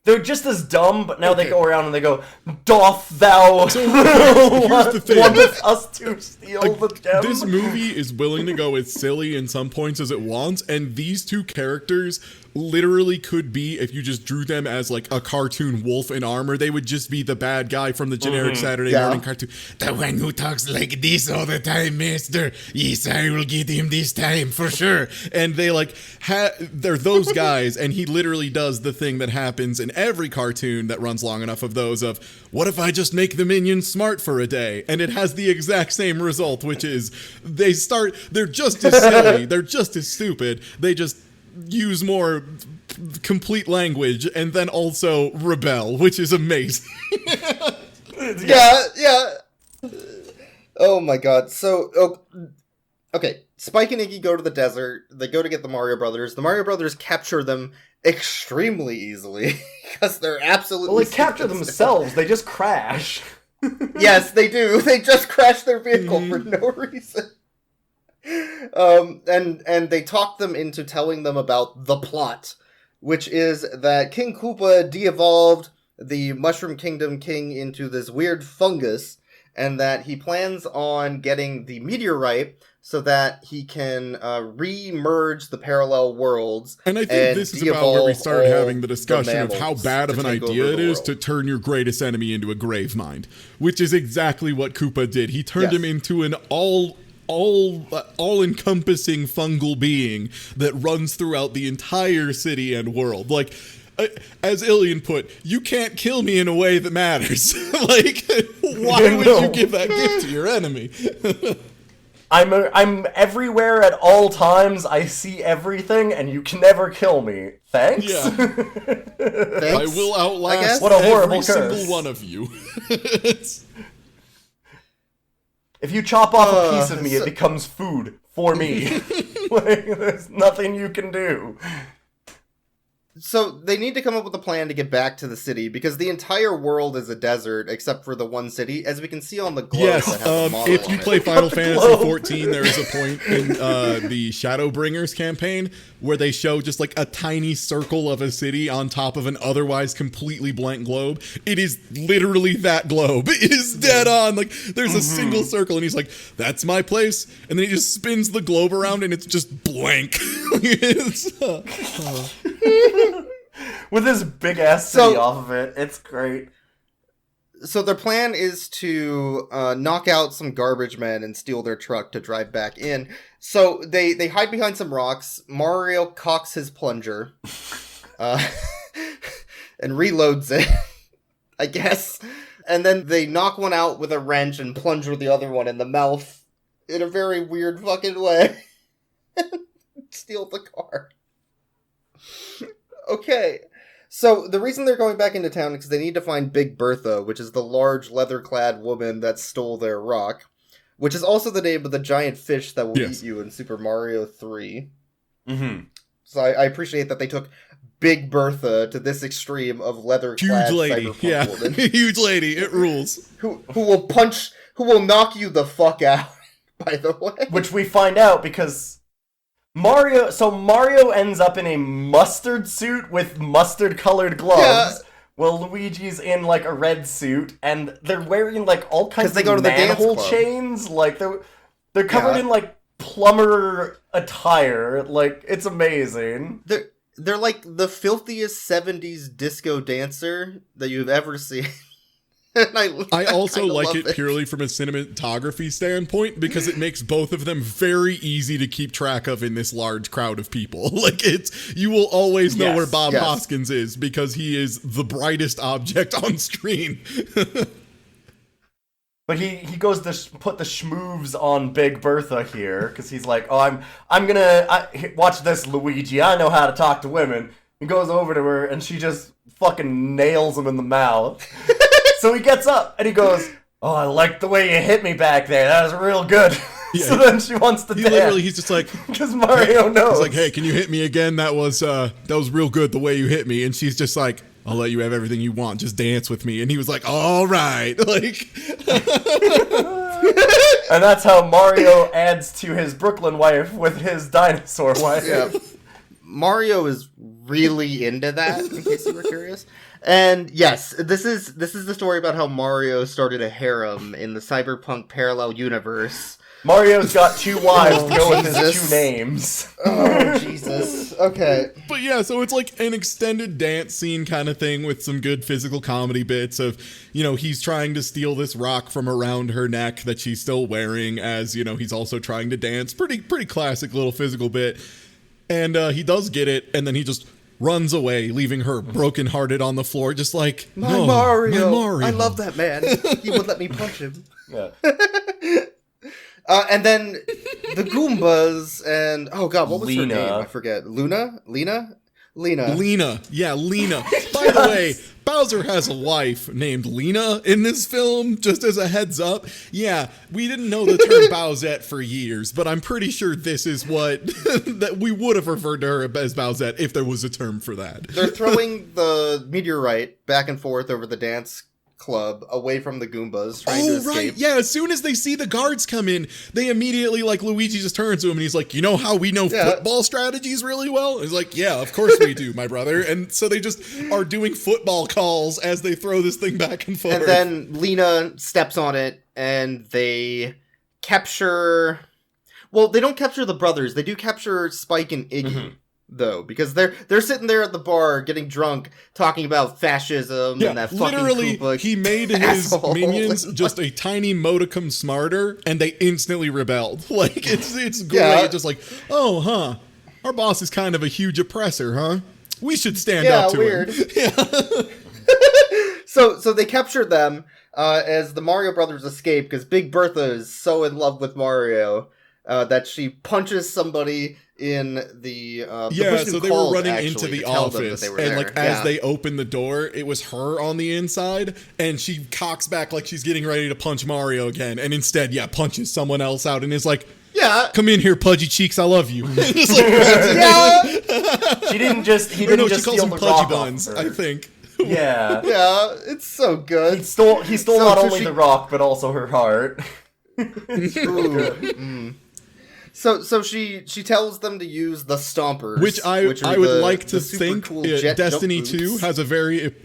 They're just as dumb, but now they go around and they go, doth thou here's the thing. want us to steal the gem? This movie is willing to go as silly in some points as it wants, and these two characters literally could be, if you just drew them as like a cartoon wolf in armor, they would just be the bad guy from the generic Saturday morning cartoon. The one who talks like this all the time, mister. Yes, I will get him this time for sure. And they like, they're those guys, and he literally does the thing that happens in every cartoon that runs long enough of those of, what if I just make the minions smart for a day? And it has the exact same result, which is they're just as silly, they're just as stupid, they just use more complete language and then also rebel, which is amazing. Yeah. Oh my god. So, okay. Spike and Iggy go to the desert. They go to get the Mario Brothers. The Mario Brothers capture them extremely easily because they're absolutely... Well, they capture themselves. They just crash. Yes, they do. They just crash their vehicle for no reason. And they talk them into telling them about the plot, which is that King Koopa de-evolved the Mushroom Kingdom king into this weird fungus, and that he plans on getting the meteorite so that he can re-merge the parallel worlds. And I think this is about where we started having the discussion of how bad of an idea it is to turn your greatest enemy into a grave mind, which is exactly what Koopa did. He turned him into an all-encompassing fungal being that runs throughout the entire city and world. Like, as Ilian put, you can't kill me in a way that matters. Like, why would you give that gift to your enemy? I'm everywhere at all times. I see everything, and you can never kill me. Thanks. Yeah. Thanks, I will outlast what a horrible every curse. single one of you. If you chop off a piece of me, it becomes food for me. Like, there's nothing you can do. So they need to come up with a plan to get back to the city because the entire world is a desert except for the one city, as we can see on the globe. Yes, that has a model if you on play it. Final Fantasy 14, there is a point in the Shadowbringers campaign where they show just like a tiny circle of a city on top of an otherwise completely blank globe. It is literally that globe. It is dead on. Like, there's a single circle, and he's like, that's my place. And then he just spins the globe around, and it's just blank. With this big ass city off of it. It's great. So their plan is to knock out some garbage men and steal their truck to drive back in. So they hide behind some rocks. Mario cocks his plunger and reloads it, I guess. And then they knock one out with a wrench and plunger the other one in the mouth in a very weird fucking way. Steal the car. Okay. So, the reason they're going back into town is because they need to find Big Bertha, which is the large leather-clad woman that stole their rock, which is also the name of the giant fish that will eat you in Super Mario 3. Mm-hmm. So, I appreciate that they took Big Bertha to this extreme of leather-clad cyberpunk woman. Huge lady, it rules. Who will knock you the fuck out, by the way. Which we find out because... Mario ends up in a mustard suit with mustard-colored gloves. Yeah. Well, Luigi's in, like, a red suit, and they're wearing, like, all kinds of manhole chains. Like, they're covered in, like, plumber attire. Like, it's amazing. They're like the filthiest 70s disco dancer that you've ever seen. And I also kinda like love it purely from a cinematography standpoint because it makes both of them very easy to keep track of in this large crowd of people. Like you will always know where Bob Hoskins is because he is the brightest object on screen. But he goes to put the schmoovs on Big Bertha here because he's like, oh, I'm gonna watch this, Luigi. I know how to talk to women. He goes over to her and she just fucking nails him in the mouth. So he gets up and he goes, oh, I like the way you hit me back there. That was real good. Yeah, so then she wants to dance. He's just like, because Mario knows. He's like, hey, can you hit me again? That was real good the way you hit me. And she's just like, I'll let you have everything you want. Just dance with me. And he was like, all right. Like, and that's how Mario adds to his Brooklyn wife with his dinosaur wife. Yeah. Mario is really into that, in case you were curious. And yes, this is the story about how Mario started a harem in the cyberpunk parallel universe. Mario's got 2 wives to go with his 2 names. Oh, Jesus. Okay. But yeah, so it's like an extended dance scene kind of thing with some good physical comedy bits of, he's trying to steal this rock from around her neck that she's still wearing as, he's also trying to dance. Pretty classic little physical bit. And he does get it, and then he just runs away, leaving her brokenhearted on the floor, just like, my Mario. I love that man. He would let me punch him. Yeah. And then the Goombas and oh god, what was Lena. her name? I forget. Lena. Yeah, Lena. By the way, Bowser has a wife named Lena in this film, just as a heads up. Yeah, we didn't know the term Bowsette for years, but I'm pretty sure this is what that we would have referred to her as Bowsette if there was a term for that. They're throwing the meteorite back and forth over the dance club away from the Goombas trying to escape. Right. Yeah, as soon as they see the guards come in, they immediately, like, Luigi just turns to him and he's like, you know how we know football strategies really well? And he's like, yeah, of course we do, my brother. And so they just are doing football calls as they throw this thing back and forth. And then Lena steps on it and they capture... Well, they don't capture the brothers. They do capture Spike and Iggy. Though, because they're sitting there at the bar getting drunk, talking about fascism and that fucking literally, Koopa he made his minions just a tiny modicum smarter, and they instantly rebelled. Like, it's great. Yeah. Just like, oh, huh, our boss is kind of a huge oppressor, huh? We should stand up to weird. him. Yeah. So they captured them as the Mario Brothers escape, because Big Bertha is so in love with Mario that she punches somebody in the so they were running into the office and like as they opened the door, it was her on the inside and she cocks back like she's getting ready to punch Mario again, and instead punches someone else out and is like, come in here, pudgy cheeks, I love you. Just like, he didn't just she steal calls them the pudgy rock buns, off her. I think. Yeah, it's so good. He stole not only the rock but also her heart. So she tells them to use the Stompers, which I would like to think cool Destiny 2 has a very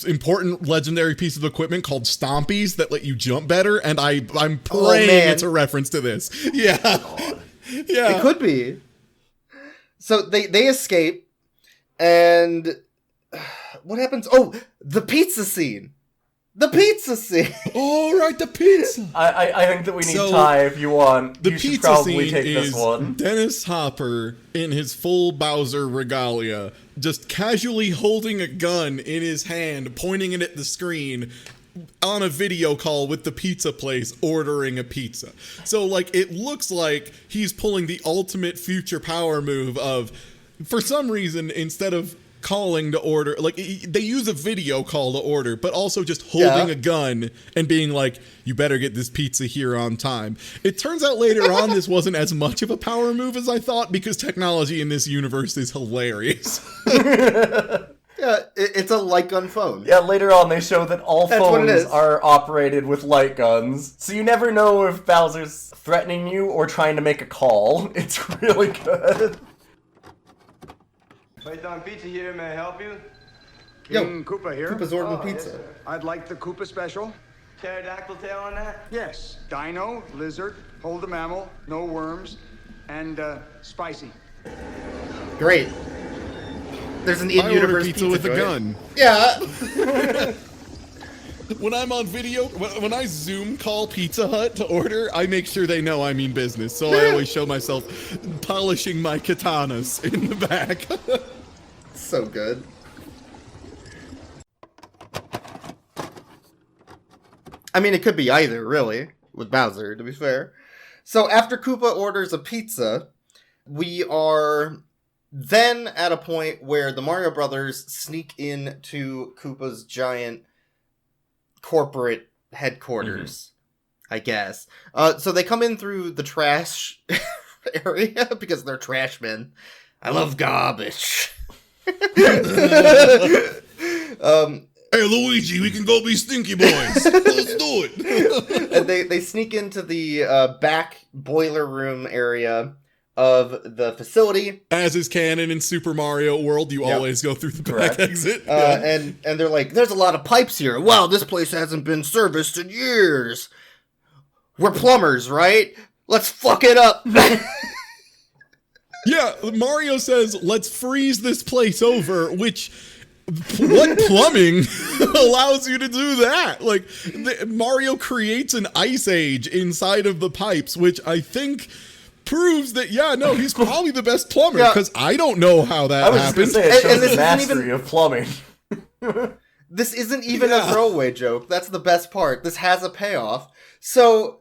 important legendary piece of equipment called Stompies that let you jump better, and I'm praying it's a reference to this. Yeah. Yeah. It could be. So they escape, and what happens? Oh, the pizza scene. The pizza scene. All right, the pizza. I think that we need Ty if you want. The you should pizza probably scene take is this one. Dennis Hopper in his full Bowser regalia, just casually holding a gun in his hand, pointing it at the screen on a video call with the pizza place, ordering a pizza. So, like, it looks like he's pulling the ultimate future power move of, for some reason, instead of calling to order, like, they use a video call to order, but also just holding a gun and being like, you better get this pizza here on time. It turns out later on this wasn't as much of a power move as I thought, because technology in this universe is hilarious. Yeah, it's a light gun phone. Yeah, later on they show that all phones are operated with light guns, so you never know if Bowser's threatening you or trying to make a call. It's really good. Python Pizza here, may I help you? King Koopa here. Koopa's ordering pizza. Yes, I'd like the Koopa special. Pterodactyl tail on that? Yes. Dino, lizard, hold the mammal, no worms, and spicy. Great. There's an in-universe pizza with a gun. Yeah. When I'm on video, when I Zoom call Pizza Hut to order, I make sure they know I mean business. So I always show myself polishing my katanas in the back. So good. I mean, it could be either, really, with Bowser, to be fair. So after Koopa orders a pizza, we are then at a point where the Mario Brothers sneak into Koopa's giant corporate headquarters, I guess. So they come in through the trash area because they're trash men. I love garbage. Hey, Luigi, we can go be stinky boys. Let's do it. And they sneak into the back boiler room area of the facility. As is canon in Super Mario World, you always go through the back exit. And they're like, there's a lot of pipes here. Wow, this place hasn't been serviced in years. We're plumbers, right? Let's fuck it up. Yeah, Mario says, let's freeze this place over, which... What plumbing allows you to do that? Like, Mario creates an ice age inside of the pipes, which I think proves that, he's probably the best plumber, because I don't know how that happened. I was just going to say, it shows the mastery of plumbing. This isn't even a throwaway joke. That's the best part. This has a payoff. So...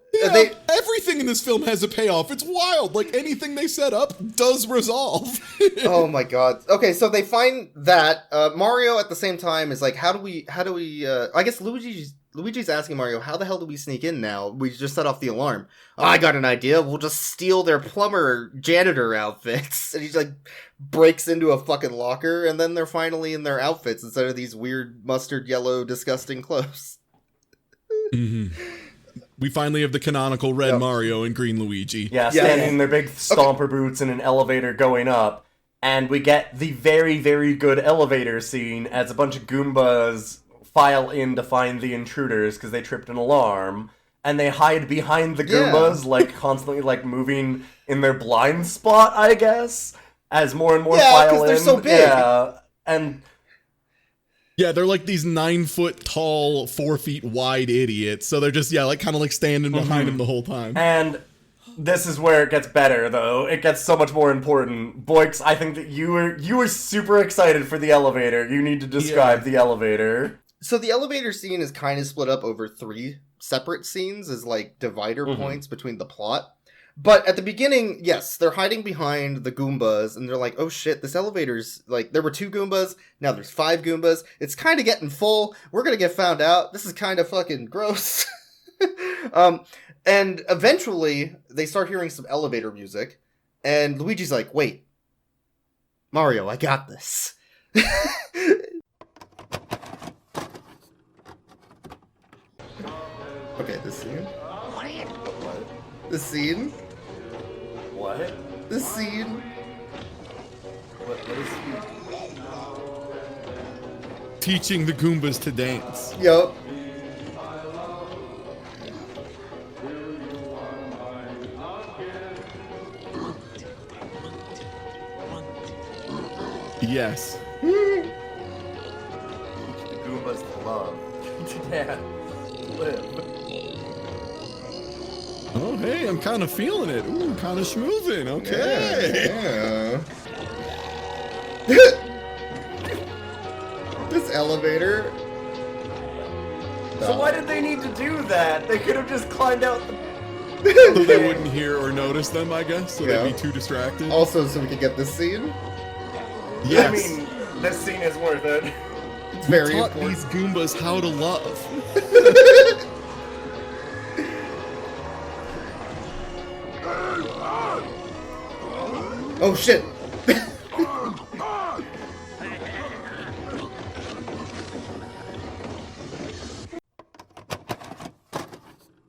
everything in this film has a payoff. It's wild. Like, anything they set up does resolve. Oh my god. Okay, so they find that Mario at the same time is like, how do we I guess Luigi's asking Mario, how the hell do we sneak in now? We just set off the alarm. Oh, I got an idea. We'll just steal their plumber janitor outfits. And he's like breaks into a fucking locker, and then they're finally in their outfits instead of these weird mustard yellow disgusting clothes. We finally have the canonical red Mario and green Luigi. Yeah, standing in their big stomper boots in an elevator going up. And we get the very, very good elevator scene as a bunch of Goombas file in to find the intruders because they tripped an alarm. And they hide behind the Goombas, like, constantly, like, moving in their blind spot, I guess, as more and more file in. Yeah, because they're so big. Yeah, and... Yeah, they're like these 9 foot tall, 4 feet wide idiots. So they're just, kind of like standing behind him the whole time. And this is where it gets better, though. It gets so much more important. Boix, I think that you were super excited for the elevator. You need to describe the elevator. So the elevator scene is kind of split up over 3 separate scenes as like divider points between the plot. But at the beginning, yes, they're hiding behind the Goombas, and they're like, oh shit, this elevator's, like, there were 2 Goombas, now there's 5 Goombas, it's kind of getting full, we're gonna get found out, this is kind of fucking gross. And eventually, they start hearing some elevator music, and Luigi's like, wait, Mario, I got this. Okay, this scene. This scene. What? The scene. What is he? Teaching the Goombas to dance. Yup. Yes. The Goombas love to dance, live. Oh, hey, I'm kind of feeling it. Ooh, kind of schmoozing. Okay. Yeah. This elevator. So why did they need to do that? They could have just climbed out the... So they wouldn't hear or notice them, I guess? So they'd be too distracted? Also, so we could get this scene? Yes. I mean, this scene is worth it. It's very taught important. These Goombas how to love. Oh shit!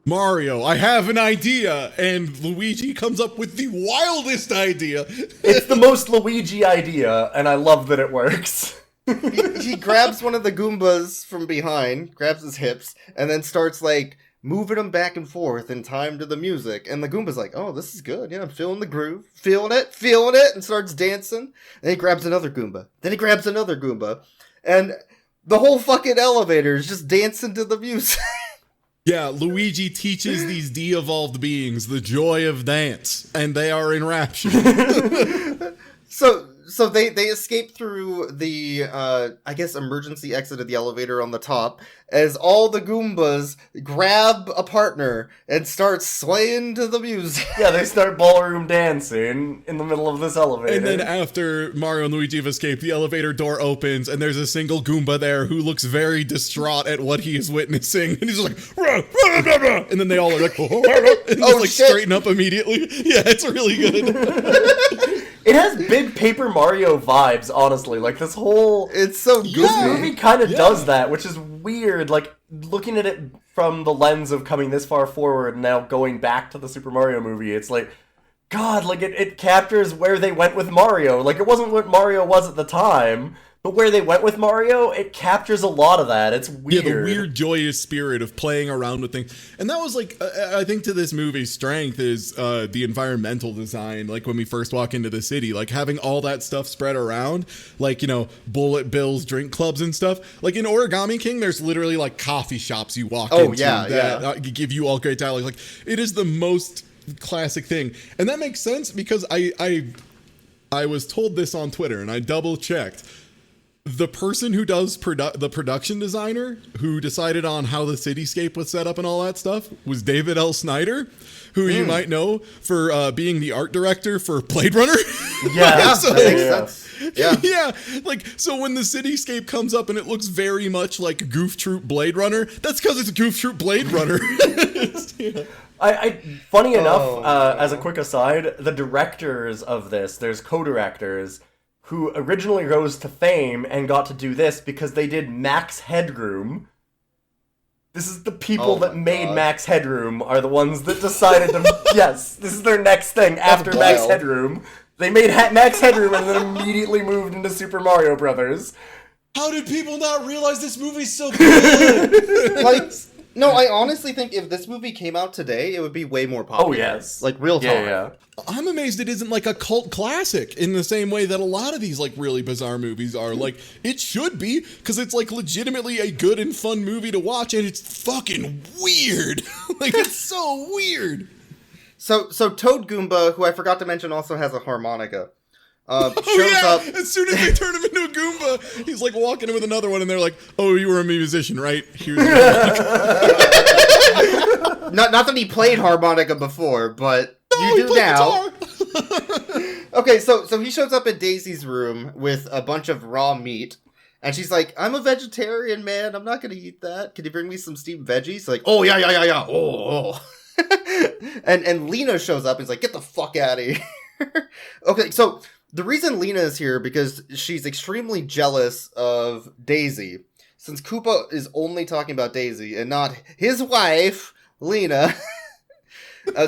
Mario, I have an idea! And Luigi comes up with the wildest idea. It's the most Luigi idea, and I love that it works. he grabs one of the Goombas from behind, grabs his hips, and then starts, like, moving him back and forth in time to the music. And the Goomba's like, oh, this is good. Yeah, I'm feeling the groove. Feeling it, and starts dancing. And he grabs another Goomba. Then he grabs another Goomba. And the whole fucking elevator is just dancing to the music. Yeah, Luigi teaches these de-evolved beings the joy of dance, and they are enraptured. So they escape through the, I guess, emergency exit of the elevator on the top, as all the Goombas grab a partner and start swaying to the music. Yeah, they start ballroom dancing in the middle of this elevator. And then after Mario and Luigi have escaped, the elevator door opens, and there's a single Goomba there who looks very distraught at what he is witnessing. And he's like, rah, rah, rah, rah. And then they all are like, and just, like, straighten up immediately. Yeah, it's really good. It has big Paper Mario vibes, honestly. Like, this whole... It's so goofy. This movie kind of does that, which is weird. Like, looking at it from the lens of coming this far forward and now going back to the Super Mario movie, it's like, God, like, it captures where they went with Mario. Like, it wasn't what Mario was at the time, but where they went with Mario, it captures a lot of that. It's weird. Yeah, the weird, joyous spirit of playing around with things. And that was, like, I think to this movie's strength is the environmental design, like, when we first walk into the city. Like, having all that stuff spread around, like, you know, bullet bills, drink clubs and stuff. Like, in Origami King, there's literally, like, coffee shops you walk into that give you all great dialogue. Like, it is the most classic thing. And that makes sense because I was told this on Twitter, and I double-checked. The person who does the production designer who decided on how the cityscape was set up and all that stuff was David L. Snyder, who you might know for being the art director for Blade Runner. Yeah, that makes sense. Yeah. Yeah, like, so when the cityscape comes up and it looks very much like Goof Troop Blade Runner, that's because it's Goof Troop Blade Runner. Funny enough, as a quick aside, the directors of this, there's co-directors, who originally rose to fame and got to do this because they did Max Headroom. This is the people that made Max Headroom are the ones that decided to... Yes, this is their next thing after Max Headroom. They made Max Headroom and then immediately moved into Super Mario Brothers. How did people not realize this movie's so good? Like... No, I honestly think if this movie came out today, it would be way more popular. Oh, yes. Like, real talk. Yeah. I'm amazed it isn't like a cult classic in the same way that a lot of these like really bizarre movies are. Like, it should be, because it's like legitimately a good and fun movie to watch, and it's fucking weird. Like, it's so weird. So Toad Goomba, who I forgot to mention also has a harmonica, shows up. As soon as they turn him into a Goomba, he's like walking in with another one, and they're like, "Oh, you were a musician, right? Here's not that he played harmonica before, but you do now." Okay, so he shows up in Daisy's room with a bunch of raw meat, and she's like, "I'm a vegetarian, man. I'm not gonna eat that. Can you bring me some steamed veggies?" Like, "Oh yeah. Oh." and Lena shows up and is like, "Get the fuck out of here." Okay, so the reason Lena is here because she's extremely jealous of Daisy, since Koopa is only talking about Daisy and not his wife, Lena.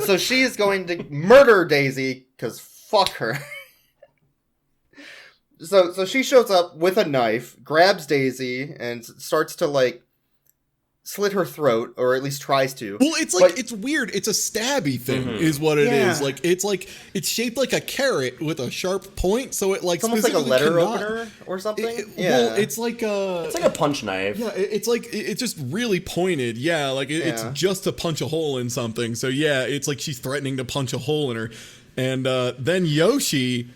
So she is going to murder Daisy, because fuck her. So she shows up with a knife, grabs Daisy, and starts to, like, slit her throat, or at least tries to. Well, it's like, it's weird. It's a stabby thing, is what it is. Like, it's shaped like a carrot with a sharp point, so it, like, it's almost like a letter opener or something. Well, it's like a punch knife. Yeah, it's like, it's just really pointed. Yeah, like, it's just to punch a hole in something. So, yeah, it's like she's threatening to punch a hole in her. And then Yoshi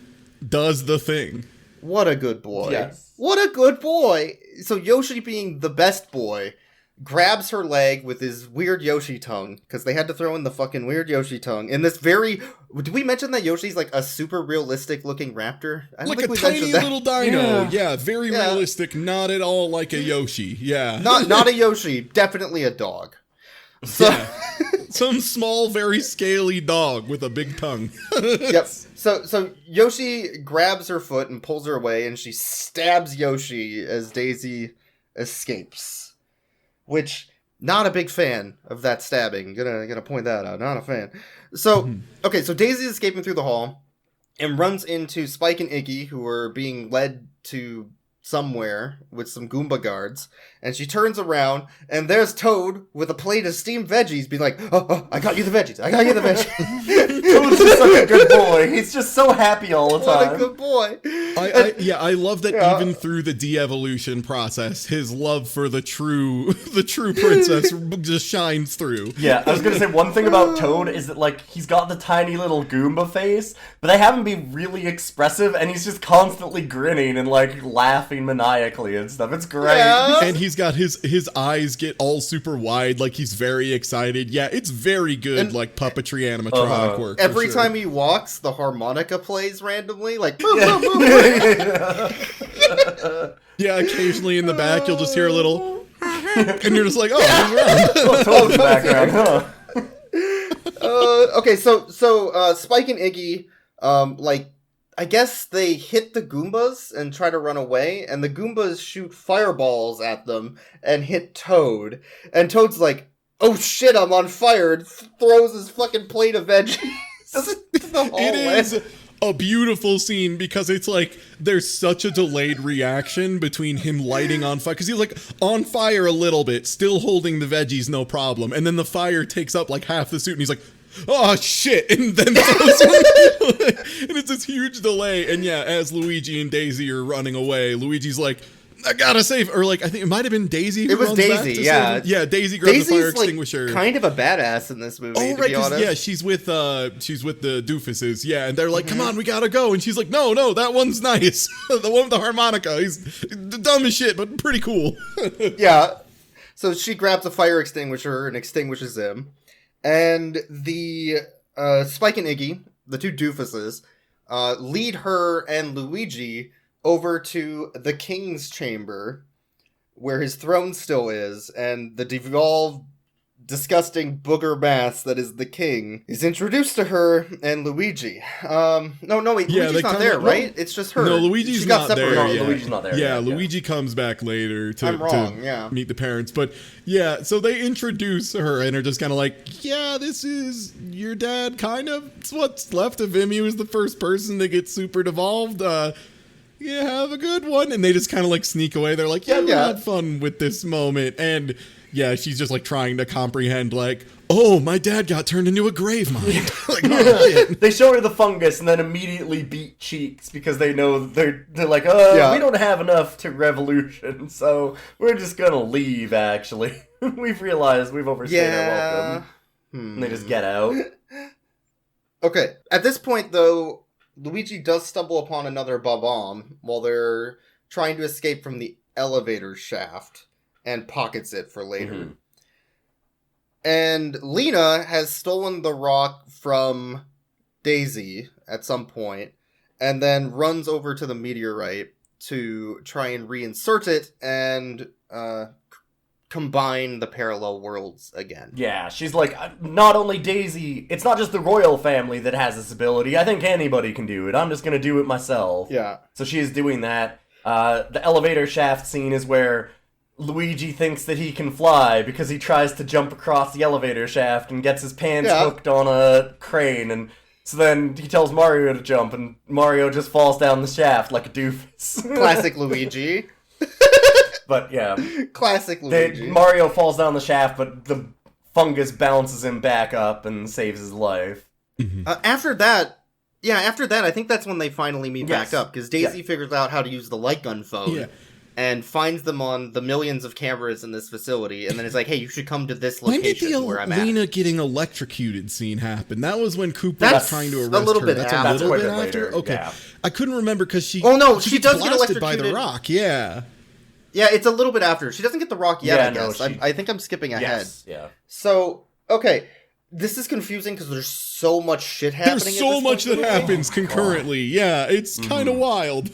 does the thing. What a good boy. Yes. What a good boy. So Yoshi, being the best boy, grabs her leg with his weird Yoshi tongue, because they had to throw in the fucking weird Yoshi tongue. In this very... Did we mention that Yoshi's like a super realistic looking raptor? I don't like think a we tiny that. little dino. Yeah, very realistic. Not at all like a Yoshi. Yeah. Not a Yoshi. Definitely a dog. So... Yeah. Some small, very scaly dog with a big tongue. Yep. So Yoshi grabs her foot and pulls her away, and she stabs Yoshi as Daisy escapes. Which, not a big fan of that stabbing. Gonna point that out. Not a fan. So, okay, so Daisy's escaping through the hall and runs into Spike and Iggy, who are being led to somewhere with some Goomba guards. And she turns around, and there's Toad with a plate of steamed veggies, being like, oh, I got you the veggies. I got you the veggies. Toad's just such a good boy. He's just so happy all the time. What a good boy. I love that even through the de-evolution process, his love for the true princess just shines through. Yeah, I was gonna say one thing about Toad is that like he's got the tiny little Goomba face, but they have him be really expressive, and he's just constantly grinning and like laughing maniacally and stuff. It's great. Yeah. And he's got his eyes get all super wide, like he's very excited. Yeah, it's very good, and, like puppetry animatronic work. Every time he walks, the harmonica plays randomly, like. Yeah, occasionally in the back you'll just hear a little, and you're just like, oh, Toad's background, huh? Okay, so Spike and Iggy, like, I guess they hit the Goombas and try to run away, and the Goombas shoot fireballs at them and hit Toad, and Toad's like, oh shit, I'm on fire, and throws his fucking plate of veggies. It is a beautiful scene because it's like there's such a delayed reaction between him lighting on fire, because he's like on fire a little bit, still holding the veggies, no problem, and then the fire takes up like half the suit, and he's like, oh shit, and then throws him. And it's this huge delay, and yeah, as Luigi and Daisy are running away, Luigi's like, I gotta save, or like I think it might have been Daisy. It was Daisy, yeah. Yeah, Daisy grabs the fire extinguisher. Like kind of a badass in this movie. Oh right, yeah, she's with the doofuses. Yeah, and they're like, "Come on, we gotta go," and she's like, "No, that one's nice. The one with the harmonica. He's dumb as shit, but pretty cool." Yeah. So she grabs a fire extinguisher and extinguishes him, and the Spike and Iggy, the two doofuses, lead her and Luigi over to the king's chamber, where his throne still is, and the devolved, disgusting booger mass that is the king is introduced to her and Luigi. No, wait, Luigi's not there, right? It's just her. No, Luigi's not there. No, Luigi's not there. Yeah, Luigi comes back later to meet the parents. But yeah, so they introduce her and are just kind of like, yeah, this is your dad, kind of. It's what's left of him. He was the first person to get super devolved. Yeah, have a good one. And they just kind of like sneak away. They're like, yeah, we had fun with this moment. And yeah, she's just like trying to comprehend, like, oh, my dad got turned into a grave mind. Like, they show her the fungus and then immediately beat cheeks because they know they're like, we don't have enough to revolution, so we're just gonna leave, actually. We've realized we've overstayed our welcome. And they just get out. Okay, at this point, though, Luigi does stumble upon another Bob-omb while they're trying to escape from the elevator shaft and pockets it for later. Mm-hmm. And Lena has stolen the rock from Daisy at some point and then runs over to the meteorite to try and reinsert it and combine the parallel worlds again. Yeah, she's like, not only Daisy, it's not just the royal family that has this ability. I think anybody can do it. I'm just going to do it myself. Yeah. So she is doing that. The elevator shaft scene is where Luigi thinks that he can fly because he tries to jump across the elevator shaft and gets his pants hooked on a crane, and so then he tells Mario to jump, and Mario just falls down the shaft like a doofus. Classic Luigi. But yeah. Classic Luigi. Mario falls down the shaft, but the fungus bounces him back up and saves his life. Mm-hmm. After that, I think that's when they finally meet back up, because Daisy figures out how to use the light gun phone and finds them on the millions of cameras in this facility, and then it's like, hey, you should come to this location where I'm at. When did the Lena getting electrocuted scene happen? That was when Koopa was trying to arrest her. That's a little bit after? Later. Okay. Yeah. I couldn't remember because she... Oh, no, she does get electrocuted by the rock, yeah. Yeah, it's a little bit after. She doesn't get the rock yet, I guess. I think I'm skipping ahead. Yes, yeah. So, okay. This is confusing because there's so much shit happening. There's so much that happens concurrently. Yeah, it's kind of wild.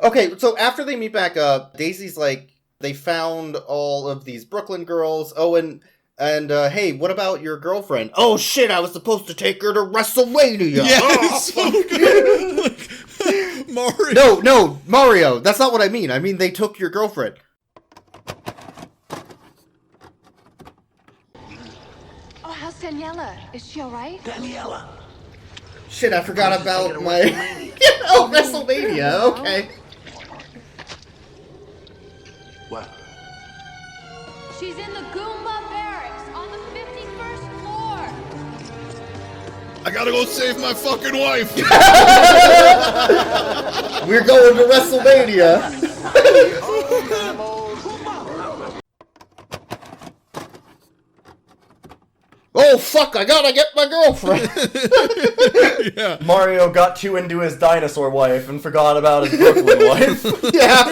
Okay, so after they meet back up, Daisy's like, they found all of these Brooklyn girls. Oh, and hey, what about your girlfriend? Oh, shit, I was supposed to take her to WrestleMania. Yeah, it's so good. Mario. No, Mario, that's not what I mean. I mean, they took your girlfriend. Oh, how's Daniela? Is she alright? Daniela. Shit, I forgot about my... Oh, WrestleMania, okay. What? She's in the Goomba barracks on the 51st floor. I gotta go save my fucking wife. We're going to WrestleMania. Oh fuck, I gotta get my girlfriend. Yeah. Mario got too into his dinosaur wife and forgot about his Brooklyn wife. Yeah.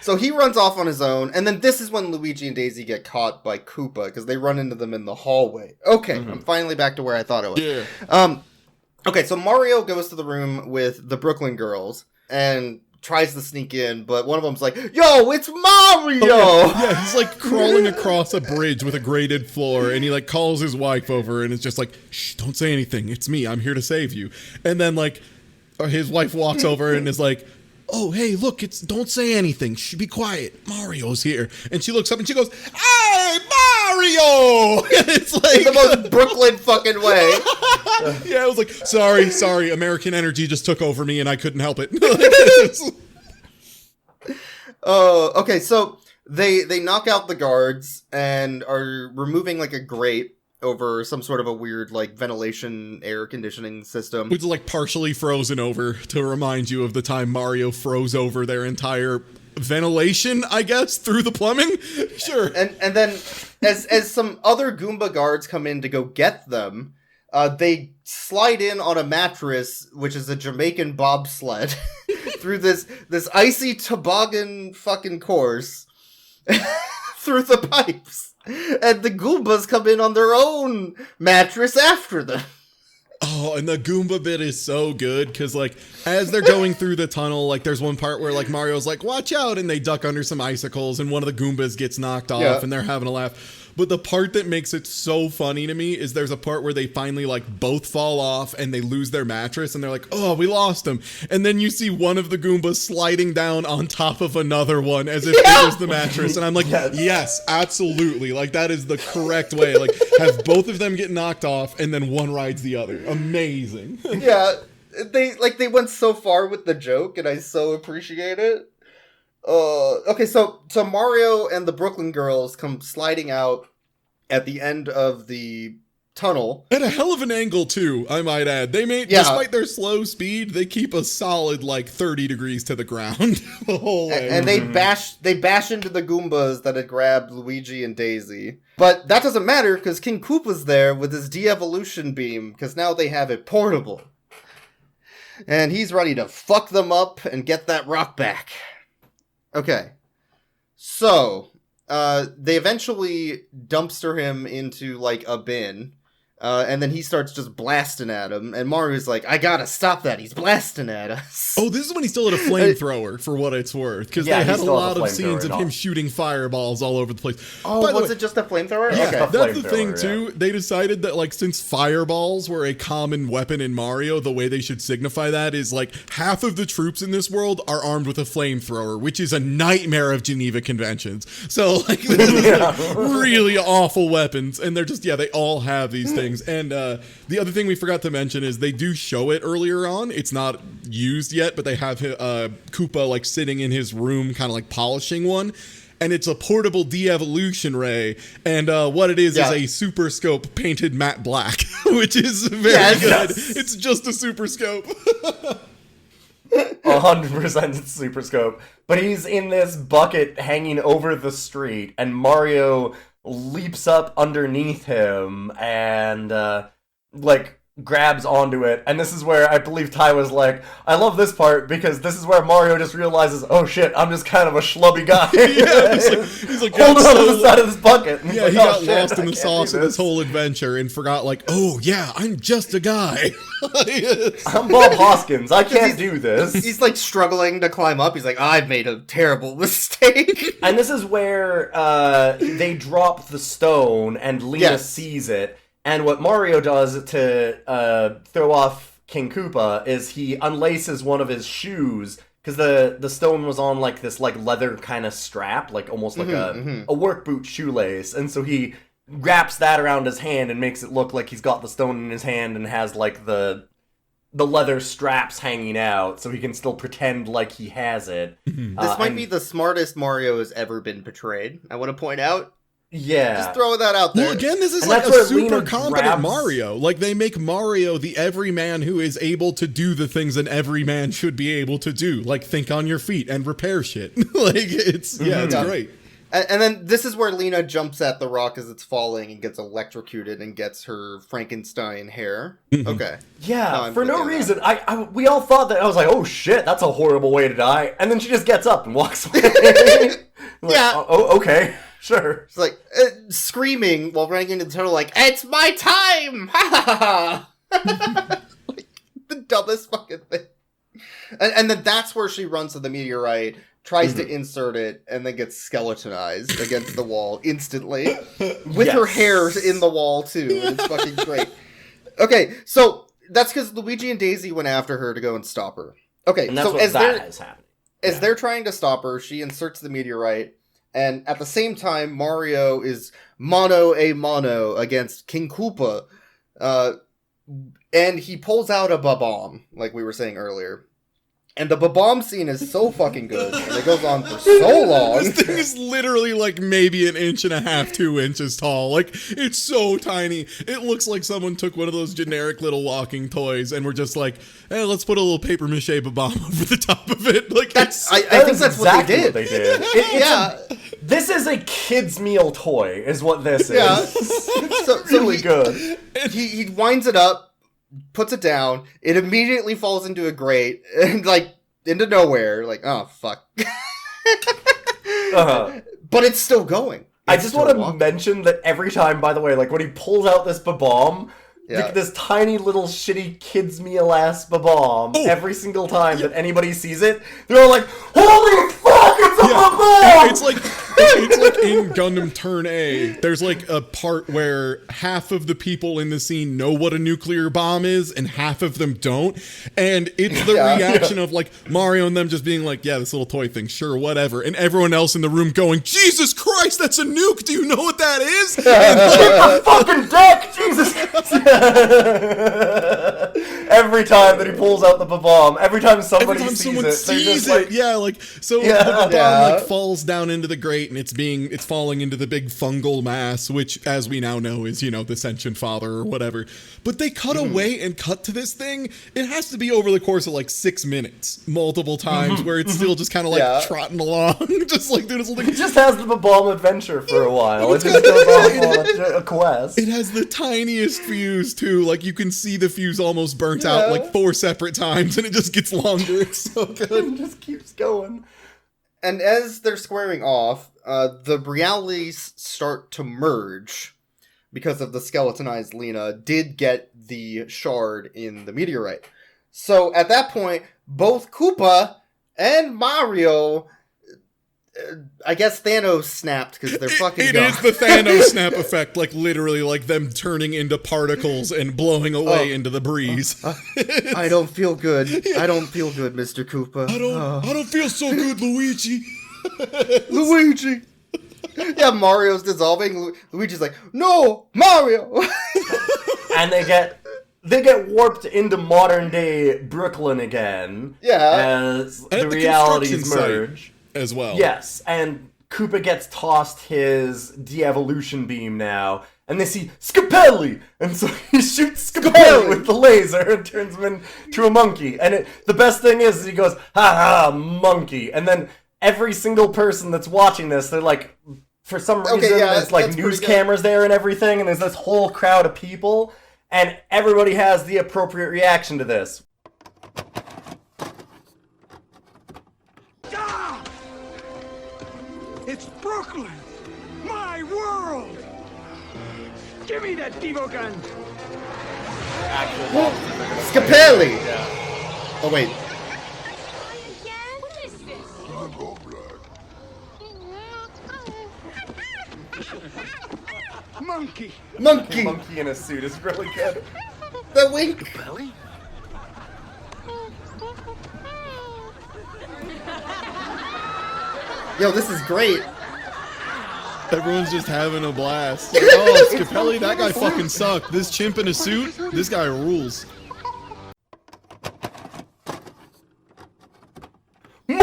So he runs off on his own, and then this is when Luigi and Daisy get caught by Koopa, because they run into them in the hallway. Okay, I'm finally back to where I thought I was. Yeah. Okay, so Mario goes to the room with the Brooklyn girls, and tries to sneak in, but one of them's like, yo, it's Mario! Yeah, he's like crawling across a bridge with a grated floor, and he like calls his wife over, and it's just like, shh, don't say anything, it's me, I'm here to save you. And then like, his wife walks over and is like, oh, hey, look, don't say anything, shh, be quiet, Mario's here. And she looks up and she goes, hey, Mario! And it's like in the most Brooklyn fucking way. Yeah, I was like, sorry, American energy just took over me and I couldn't help it. Okay, so they knock out the guards and are removing like a grate over some sort of a weird like ventilation air conditioning system. Which is like partially frozen over to remind you of the time Mario froze over their entire ventilation, I guess, through the plumbing. Sure. And then as some other Goomba guards come in to go get them, they slide in on a mattress, which is a Jamaican bobsled, through this icy toboggan fucking course through the pipes. And the Goombas come in on their own mattress after them. Oh, and the Goomba bit is so good, because, like, as they're going through the tunnel, like, there's one part where, like, Mario's like, watch out, and they duck under some icicles, and one of the Goombas gets knocked off, and they're having a laugh. But the part that makes it so funny to me is there's a part where they finally, like, both fall off, and they lose their mattress, and they're like, oh, we lost him. And then you see one of the Goombas sliding down on top of another one, as if it was the mattress. And I'm like, yes, absolutely. Like, that is the correct way. Like, have both of them get knocked off, and then one rides the other. Amazing. Yeah, they went so far with the joke, and I so appreciate it. Okay, so Mario and the Brooklyn girls come sliding out at the end of the tunnel. At a hell of an angle, too, I might add. They despite their slow speed, they keep a solid, like, 30 degrees to the ground the whole way. And they bash into the Goombas that had grabbed Luigi and Daisy. But that doesn't matter, because King Koopa's there with his de-evolution beam, because now they have it portable. And he's ready to fuck them up and get that rock back. Okay, so they eventually dumpster him into, like, a bin, and then he starts just blasting at him, and Mario's like, I gotta stop that, he's blasting at us. Oh, this is when he still had a flamethrower, for what it's worth, because they had a lot of scenes of him shooting fireballs all over the place. Oh, was it just a flamethrower? Yeah, okay. That's the thing, too. They decided that, like, since fireballs were a common weapon in Mario, the way they should signify that is, like, half of the troops in this world are armed with a flamethrower, which is a nightmare of Geneva Conventions. So, like, this is, like, really awful weapons, and they're just, they all have these things. And the other thing we forgot to mention is they do show it earlier on. It's not used yet, but they have Koopa, like, sitting in his room, kind of like polishing one. And it's a portable de-evolution ray. And what it is a super scope painted matte black, which is very good. Yes. It's just a super scope. 100% it's super scope. But he's in this bucket hanging over the street, and Mario leaps up underneath him and like grabs onto it. And this is where I believe Ty was like, I love this part because this is where Mario just realizes, oh shit, I'm just kind of a schlubby guy. He's like holding on to the side of this bucket. And he got lost in the sauce of this whole adventure and forgot, like, oh yeah, I'm just a guy. I'm Bob Hoskins. I can't do this. He's like struggling to climb up. He's like, I've made a terrible mistake. And this is where they drop the stone and Lena sees it. And what Mario does to throw off King Koopa is he unlaces one of his shoes, because the stone was on like this like leather kind of strap, like almost like a work boot shoelace. And so he wraps that around his hand and makes it look like he's got the stone in his hand and has like the leather straps hanging out, so he can still pretend like he has it. This might be the smartest Mario has ever been portrayed, I want to point out. Yeah. Just throwing that out there. Well, again, this is And like that's a where super Lena competent grabs- Mario. Like, they make Mario the everyman who is able to do the things an everyman should be able to do. Like, think on your feet and repair shit. Like, it's great. And then this is where Lena jumps at the rock as it's falling and gets electrocuted and gets her Frankenstein hair. Okay. Yeah, for no reason. We all thought that. I was like, oh shit, that's a horrible way to die. And then she just gets up and walks away. Yeah. Oh, okay. Sure. It's like screaming while running into the tunnel, like, it's my time! Ha ha ha! Like, the dumbest fucking thing. And then that's where she runs to the meteorite, tries to insert it, and then gets skeletonized against the wall instantly. With her hairs in the wall, too. And it's fucking great. Okay, so that's because Luigi and Daisy went after her to go and stop her. Okay, and that's so what that is happening. As they're trying to stop her, she inserts the meteorite. And at the same time, Mario is mano a mano against King Koopa. And he pulls out a bomb, like we were saying earlier. And the bomb scene is so fucking good. And it goes on for so long. This thing is literally like maybe 1.5 inches, 2 inches tall. Like, it's so tiny. It looks like someone took one of those generic little walking toys and were just like, hey, let's put a little paper mache bomb over the top of it. Like, I think that's exactly what they did. This is a kid's meal toy, is what this is. Yeah. It's really good. He winds it up, puts it down, it immediately falls into a grate, and, like, into nowhere. Like, oh, fuck. But it's still going. I just want to mention that every time, by the way, like, when he pulls out this bomb, this tiny little shitty kid's meal ass bomb, every single time that anybody sees it, they're all like, holy fuck, it's a bomb! It's like in Gundam Turn A, there's like a part where half of the people in the scene know what a nuclear bomb is and half of them don't. And it's the reaction of like Mario and them just being like, yeah, this little toy thing, sure, whatever. And everyone else in the room going, Jesus Christ, that's a nuke. Do you know what that is? And fucking deck, Jesus Christ. Every time that he pulls out the bomb, every time someone sees it, like, the bomb like falls down into the grate and it's falling into the big fungal mass, which, as we now know, is, the sentient father or whatever. But they cut away and cut to this thing. It has to be over the course of like 6 minutes, multiple times, where it's still just kind of like trotting along, just like doing this little thing. It just has the bomb adventure for a while. It just goes off on a quest. It has the tiniest fuse too. Like, you can see the fuse almost burnt out like 4 separate times, and it just gets longer. It's so good. It just keeps going. And as they're squaring off, the realities start to merge because of the skeletonized Lena did get the shard in the meteorite. So at that point, both Koopa and Mario, I guess Thanos snapped because they're fucking It gone. is the Thanos snap effect, like literally like them turning into particles and blowing away into the breeze. I don't feel good. I don't feel good, Mr. Koopa. I don't feel so good, Luigi. Luigi. Yeah, Mario's dissolving. Luigi's like, no, Mario. And they get warped into modern day Brooklyn again. Yeah. As the realities merge. As well. Yes, and Koopa gets tossed his de-evolution beam now, and they see Scapelli, and so he shoots Scapelli with the laser and turns him into a monkey. And the best thing is he goes, ha ha, monkey. And then every single person that's watching this, they're like, for some reason, there's like news cameras there and everything, and there's this whole crowd of people, and everybody has the appropriate reaction to this. It's Brooklyn! My world! Give me that Devo gun! Scapelli! Oh, wait. What is this? Monkey! Monkey! Monkey in a suit is really good. The wink! Scapelli? Yo, this is great. Everyone's just having a blast. Like, oh, Scapelli, that guy fucking sucked. This chimp in a suit, this guy rules.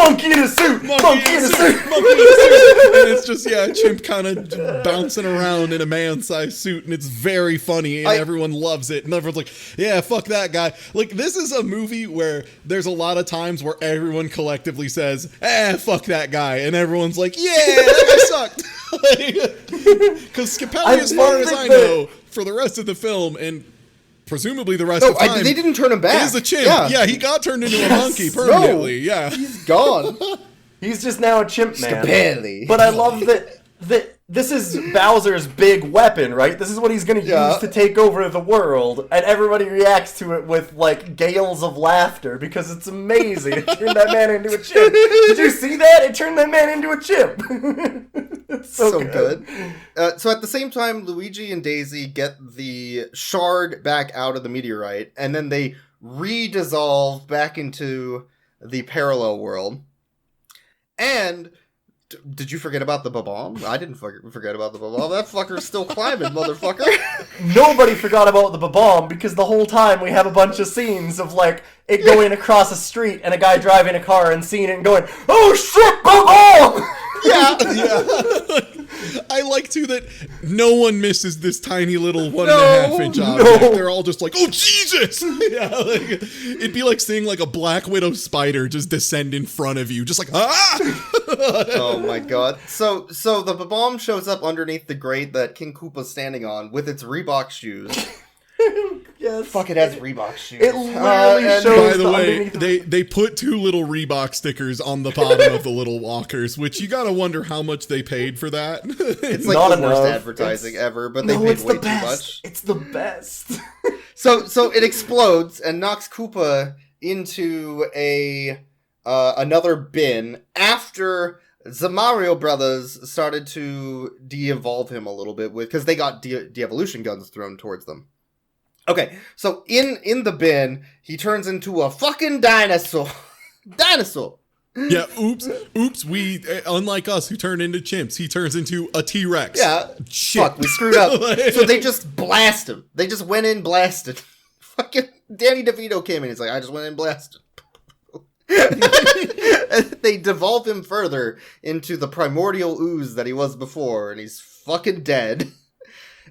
monkey in a suit, monkey in a suit. And it's just, a chimp kind of bouncing around in a man-sized suit, and it's very funny, and everyone loves it, and everyone's like, yeah, fuck that guy. Like, this is a movie where there's a lot of times where everyone collectively says, fuck that guy, and everyone's like, yeah, that guy sucked. Because Scapelli, as far as I know, for the rest of the film, and presumably the rest of the time, they didn't turn him back. Is a chimp. Yeah, he got turned into a monkey permanently. Yeah, he's gone. He's just now a chimp man. Scapelli. But I love that this is Bowser's big weapon, right? This is what he's going to use to take over the world, and everybody reacts to it with, like, gales of laughter, because it's amazing. It turned that man into a chimp. Did you see that? It turned that man into a chimp. It's so good. So at the same time, Luigi and Daisy get the shard back out of the meteorite, and then they re-dissolve back into the parallel world. And... did you forget about the bomb? I didn't forget about the bomb. That fucker's still climbing, motherfucker. Nobody forgot about the bomb because the whole time we have a bunch of scenes of like it going across a street and a guy driving a car and seeing it and going, "Oh shit, bomb!" Yeah. I like too that no one misses this tiny little 1.5 inch object. They're all just like, "Oh Jesus!" It'd be like seeing like a Black Widow spider just descend in front of you, just like Oh my god! So the bomb shows up underneath the grate that King Koopa's standing on with its Reebok shoes. Yes. Fuck, it has Reebok shoes. It literally shows. By the way, they put 2 little Reebok stickers on the bottom of the little walkers, which you gotta wonder how much they paid for that. It's like not the worst advertising ever, but they paid way too much. It's the best. So it explodes and knocks Koopa into another bin after the Mario Brothers started to de-evolve him a little bit because they got de-evolution guns thrown towards them. Okay, so in the bin, he turns into a fucking dinosaur. Dinosaur! Yeah, oops, we, unlike us who turn into chimps, he turns into a T-Rex. Yeah, shit. Fuck, we screwed up. So they just blast him. They just went in blasted. Fucking Danny DeVito came in, he's like, I just went in blasted. They devolve him further into the primordial ooze that he was before, and he's fucking dead.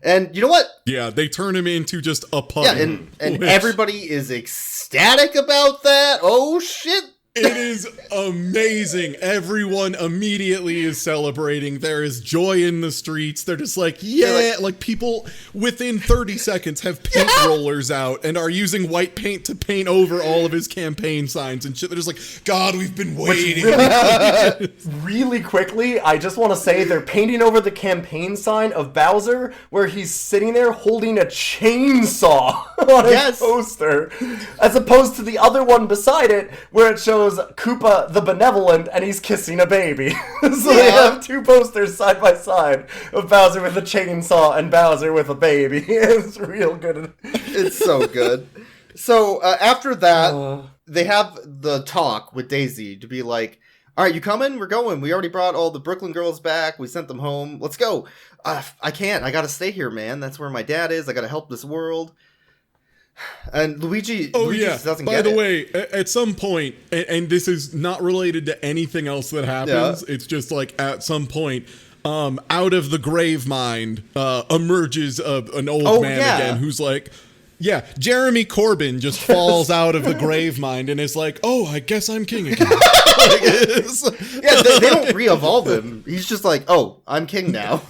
And you know what? Yeah, they turn him into just a puppet. Yeah, and everybody is ecstatic about that. Oh, shit. It is amazing. Everyone immediately is celebrating. There is joy in the streets. They're just like, yeah, like people within 30 seconds have paint rollers out and are using white paint to paint over all of his campaign signs and shit. They're just like, God, we've been waiting. Really quickly, I just want to say they're painting over the campaign sign of Bowser where he's sitting there holding a chainsaw on his poster, as opposed to the other one beside it where it shows Koopa the Benevolent and he's kissing a baby. So they have 2 posters side by side of Bowser with a chainsaw and Bowser with a baby. It's real good. It's so good. So after that, they have the talk with Daisy to be like, all right, you coming? We're going. We already brought all the Brooklyn girls back. We sent them home. Let's go. I can't. I got to stay here, man. That's where my dad is. I got to help this world. And Luigi doesn't By get the it. way, at some point, and this is not related to anything else that happens, it's just like at some point, out of the grave mind emerges an old man again who's like, yeah, Jeremy Corbyn just falls out of the grave mind and is like, oh, I guess I'm king again. They don't re-evolve him. He's just like, oh, I'm king now.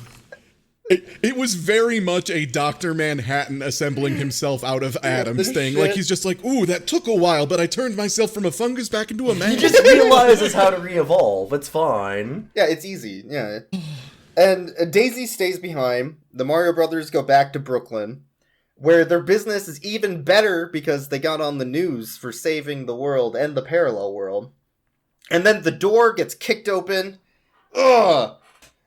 It was very much a Dr. Manhattan assembling himself out of atoms thing. Like, he's just like, ooh, that took a while, but I turned myself from a fungus back into a man. He just realizes how to re-evolve. It's fine. Yeah, it's easy. Yeah. And Daisy stays behind. The Mario Brothers go back to Brooklyn, where their business is even better because they got on the news for saving the world and the parallel world. And then the door gets kicked open. Ugh!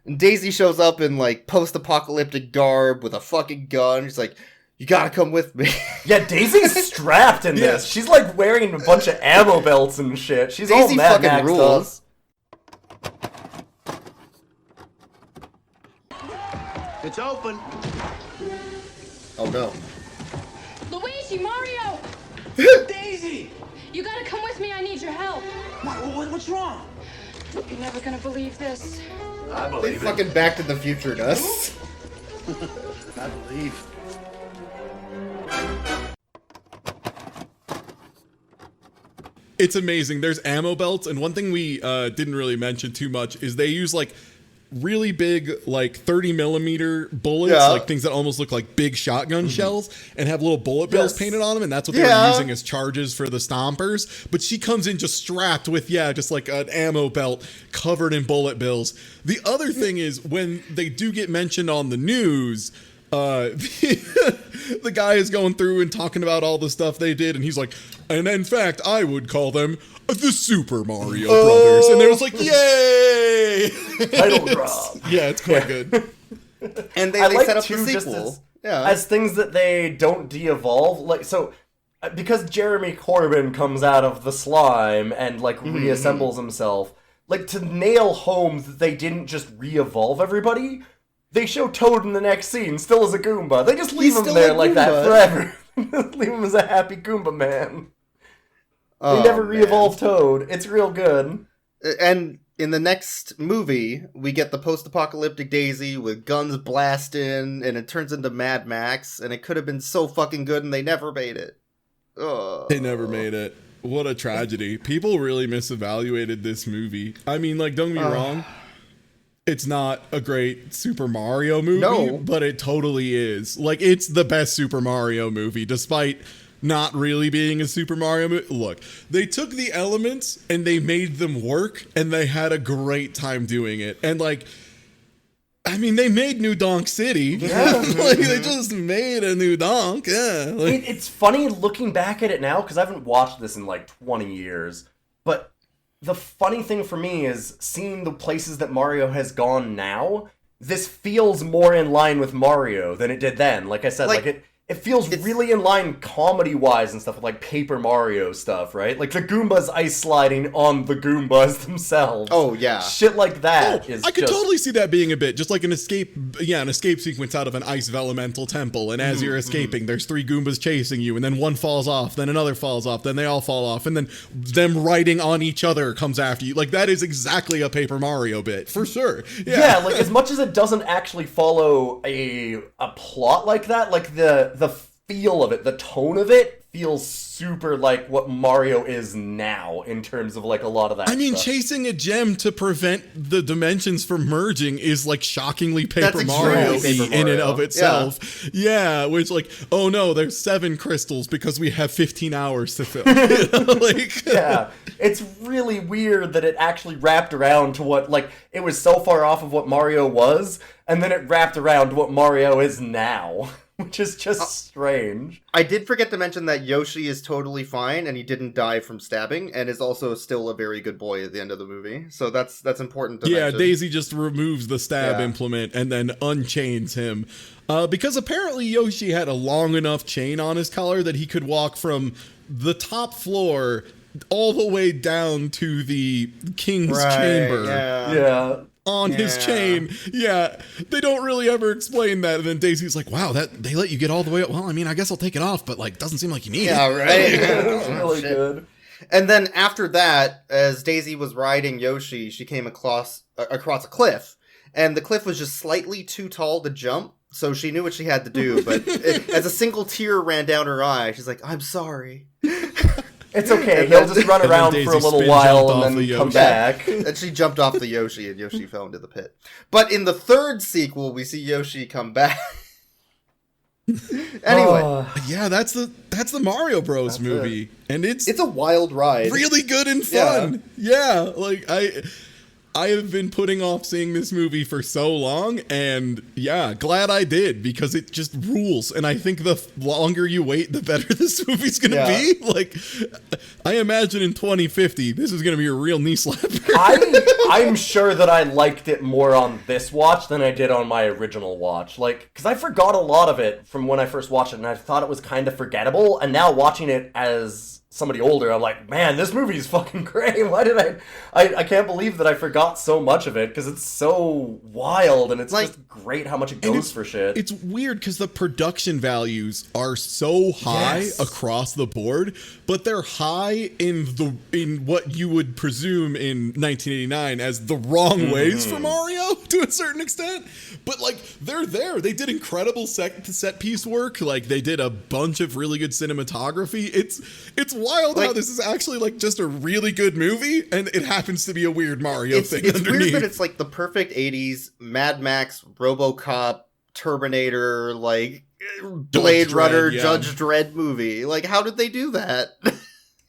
And Daisy shows up in, like, post-apocalyptic garb with a fucking gun. She's like, you gotta come with me. Yeah, Daisy's strapped in this. She's, like, wearing a bunch of ammo belts and shit. She's Daisy all Mad fucking Max rules. It's open. Oh, no. Luigi, Mario! Daisy! You gotta come with me, I need your help. What's wrong? You're never gonna believe this. I They believe it. fucking Back to the Future does. I believe. It's amazing. There's ammo belts, and one thing we didn't really mention too much is they use like really big, like 30mm bullets, like things that almost look like big shotgun shells, and have little bullet bills painted on them, and that's what they were using as charges for the stompers. But she comes in just strapped with just like an ammo belt covered in bullet bills. The other thing is when they do get mentioned on the news, the guy is going through and talking about all the stuff they did, and he's like, and in fact, I would call them the Super Mario Brothers. And it was like, yay! Title drop. Yeah, it's quite good. And they like set up too, the just sequel. as things that they don't de-evolve. Like, so, because Jeremy Corbyn comes out of the slime and, like, reassembles himself, like, to nail home that they didn't just re-evolve everybody, they show Toad in the next scene, still as a Goomba. They just leave him there like that forever. Leave him as a happy Goomba man. They never re-evolve Toad. It's real good. And in the next movie, we get the post-apocalyptic Daisy with guns blasting, and it turns into Mad Max, and it could have been so fucking good, and they never made it. They never made it. What a tragedy. People really misevaluated this movie. I mean, like, don't get me wrong. It's not a great Super Mario movie, but it totally is. Like, it's the best Super Mario movie, despite not really being a Super Mario movie. Look, they took the elements and they made them work, and they had a great time doing it. And, like, I mean, they made New Donk City. Yeah. Like, they just made a New Donk. Yeah. Like, It's funny looking back at it now, because I haven't watched this in, like, 20 years, but the funny thing for me is seeing the places that Mario has gone now, this feels more in line with Mario than it did then. Like I said, like it feels really in line comedy-wise and stuff with, like, Paper Mario stuff, right? Like, the Goombas ice sliding on the Goombas themselves. Oh, yeah. Shit like that is I could totally see that being a bit, just like an escape sequence out of an ice elemental temple, and as you're escaping, there's 3 Goombas chasing you, and then one falls off, then another falls off, then they all fall off, and then them riding on each other comes after you. Like, that is exactly a Paper Mario bit, for sure. Yeah, like, as much as it doesn't actually follow a plot like that, like, the feel of it, the tone of it feels super like what Mario is now in terms of, like, a lot of that stuff. Chasing a gem to prevent the dimensions from merging is, like, shockingly Paper Mario in and of itself. Yeah, which, like, oh no, there's 7 crystals because we have 15 hours to fill. Like, yeah, it's really weird that it actually wrapped around to what, like, it was so far off of what Mario was, and then it wrapped around to what Mario is now. Which is just strange. I did forget to mention that Yoshi is totally fine, and he didn't die from stabbing, and is also still a very good boy at the end of the movie. So that's important to mention. Daisy just removes the stab implement and then unchains him. Because apparently Yoshi had a long enough chain on his collar that he could walk from the top floor all the way down to the king's chamber. Yeah. On his chain. Yeah. They don't really ever explain that. And then Daisy's like, wow, that they let you get all the way up. Well, I mean, I guess I'll take it off, but, like, doesn't seem like you need it. Yeah, right? It's really good. And then after that, as Daisy was riding Yoshi, she came across a cliff. And the cliff was just slightly too tall to jump. So she knew what she had to do. But as a single tear ran down her eye, she's like, I'm sorry. It's okay, he'll just run around for a little while and then come back. And she jumped off the Yoshi, and Yoshi fell into the pit. But in the third sequel, we see Yoshi come back. Anyway. Yeah, that's the Mario Bros. Movie. And it's a wild ride. Really good and fun. Yeah, like, I have been putting off seeing this movie for so long, and yeah, glad I did, because it just rules. And I think the longer you wait, the better this movie's gonna be. Like, I imagine in 2050, this is gonna be a real knee slapper. I'm sure that I liked it more on this watch than I did on my original watch. Like, because I forgot a lot of it from when I first watched it, and I thought it was kind of forgettable, and now watching it as somebody older, I'm like, man, this movie is fucking great. Why did I can't believe that I forgot so much of it, because it's so wild, and it's just great how much it goes for shit. It's weird because the production values are so high across the board, but they're high in what you would presume in 1989 as the wrong ways for Mario to a certain extent. But like, they're there. They did incredible set piece work. Like, they did a bunch of really good cinematography. It's wild how this is actually like just a really good movie, and it happens to be a weird Mario thing. It's underneath. weird that it's like the perfect 80s Mad Max, RoboCop, Terminator, like Blade Runner, Judge Dredd movie. Like, how did they do that?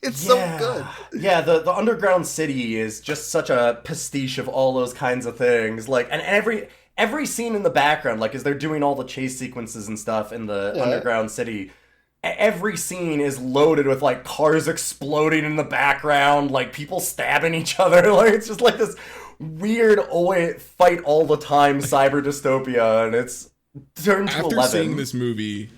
It's so good. Yeah, the underground city is just such a pastiche of all those kinds of things. Like, and every scene in the background, like as they're doing all the chase sequences and stuff in the underground city, every scene is loaded with like cars exploding in the background, like people stabbing each other. Like, it's just like this weird fight all the time cyber dystopia, and it's turned to 11. After seeing this movie,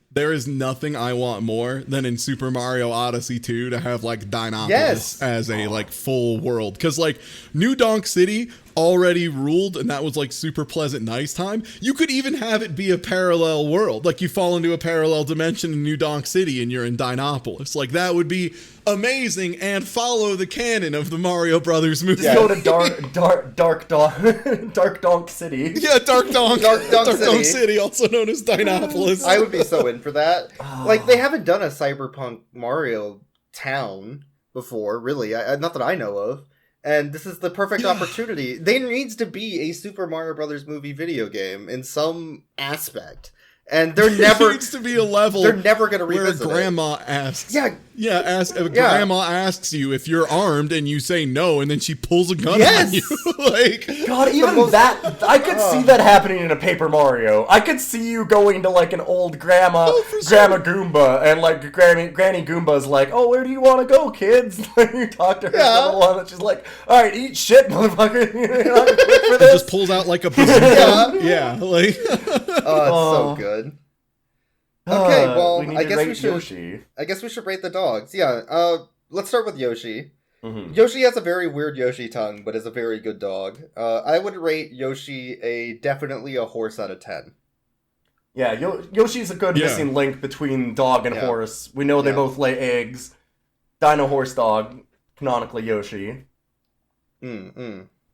there is nothing I want more than in Super Mario Odyssey 2 to have like Dinopolis as a like full world. Because like New Donk City already ruled, and that was like super pleasant, nice time. You could even have it be a parallel world. Like, you fall into a parallel dimension in New Donk City and you're in Dinopolis. Like, that would be amazing and follow the canon of the Mario Brothers movie. Just go to Dark Donk City. Yeah, Dark Donk City, also known as Dinopolis. I would be so in for that. Like, they haven't done a cyberpunk Mario town before, really. Not that I know of. And this is the perfect opportunity. There needs to be a Super Mario Brothers movie video game in some aspect. And they're never... There needs to be a level they're never going to revisit where grandma asks... Yeah. Grandma asks you if you're armed and you say no, and then she pulls a gun on you. Like, God, even that... I could see that happening in a Paper Mario. I could see you going to like an old Grandma Goomba, and like Granny Goomba's like, oh, where do you want to go, kids? You talk to her for one, and she's like, all right, eat shit, motherfucker. You're not gonna quit for this. Just pulls out like a bazooka. Yeah, like... Oh, it's so good. Okay, well, we I guess we should. Yoshi. I guess we should rate the dogs. Yeah. Let's start with Yoshi. Yoshi has a very weird Yoshi tongue, but is a very good dog. I would rate Yoshi definitely a horse out of 10. Yeah, Yoshi's a good missing link between dog and horse. We know they both lay eggs. Dino horse dog, canonically Yoshi.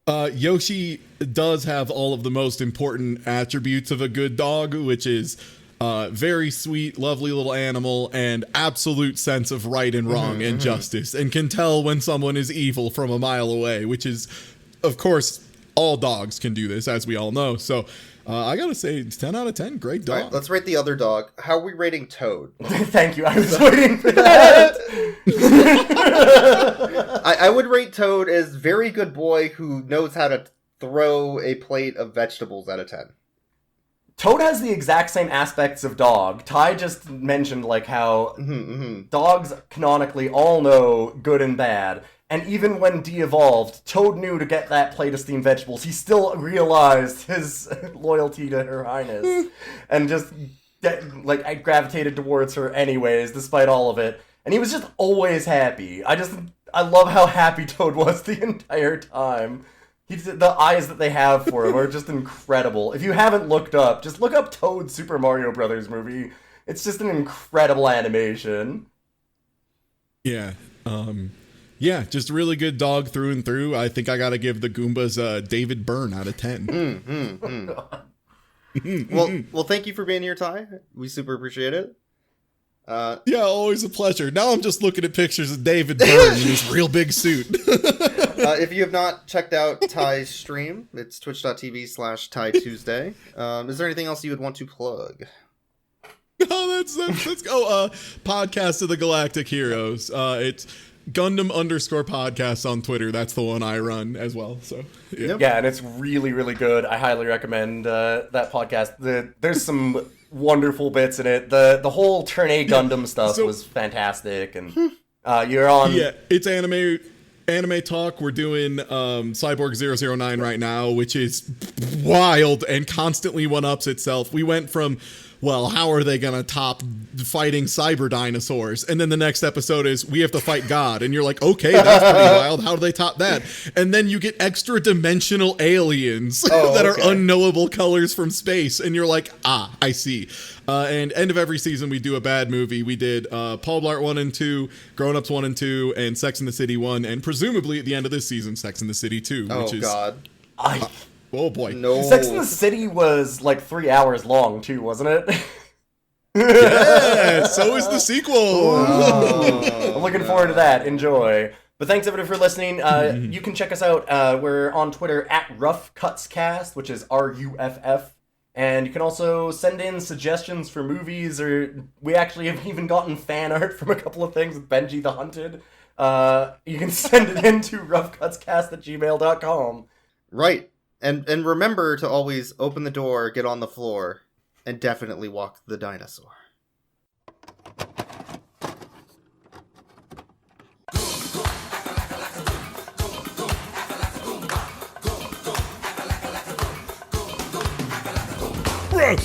Yoshi does have all of the most important attributes of a good dog, which is very sweet, lovely little animal, and absolute sense of right and wrong and justice, and can tell when someone is evil from a mile away, which is, of course, all dogs can do this, as we all know. So I gotta say, 10 out of 10, great dog. All right, let's rate the other dog. How are we rating Toad? Thank you, I was waiting for that. I would rate Toad as very good boy who knows how to throw a plate of vegetables out of 10. Toad has the exact same aspects of dog. Ty just mentioned like how dogs canonically all know good and bad. And even when de-evolved, Toad knew to get that plate of steamed vegetables. He still realized his loyalty to Her Highness. And just gravitated towards her anyways, despite all of it. And he was just always happy. I love how happy Toad was the entire time. The eyes that they have for him are just incredible. If you haven't looked up, just look up Toad Super Mario Brothers movie. It's just an incredible animation. Yeah. Yeah, just a really good dog through and through. I think I gotta give the Goombas David Byrne out of 10. Well, thank you for being here, Ty. We super appreciate it. Yeah, always a pleasure. Now I'm just looking at pictures of David Byrne in his real big suit. If you have not checked out Ty's stream, it's twitch.tv/TieTuesday. Is there anything else you would want to plug? Oh, that's Podcast of the Galactic Heroes. It's Gundam_podcast on Twitter. That's the one I run as well. So yeah, and it's really, really good. I highly recommend that podcast. There's some wonderful bits in it. The whole Turn A Gundam stuff was fantastic, and you're on. Yeah, it's anime talk. We're doing Cyborg 009 right now, which is wild and constantly one-ups itself. We went from well, how are they going to top fighting cyber dinosaurs? And then the next episode is, we have to fight God. And you're like, okay, that's pretty wild. How do they top that? And then you get extra dimensional aliens that are unknowable colors from space. And you're like, I see. And end of every season, we do a bad movie. We did Paul Blart 1 and 2, Grown Ups 1 and 2, and Sex and the City 1. And presumably at the end of this season, Sex and the City 2. Which is, God. Oh boy. No. Sex and the City was like 3 hours long too, wasn't it? Yeah, so is the sequel. I'm looking forward to that. Enjoy. But thanks everybody for listening. You can check us out. We're on Twitter at RuffCutsCast, which is RUFF. And you can also send in suggestions for movies, or we actually have even gotten fan art from a couple of things with Benji the Hunted. You can send it in to roughcutscast@gmail.com. Right. And remember to always open the door, get on the floor, and definitely walk the dinosaur. Bruh,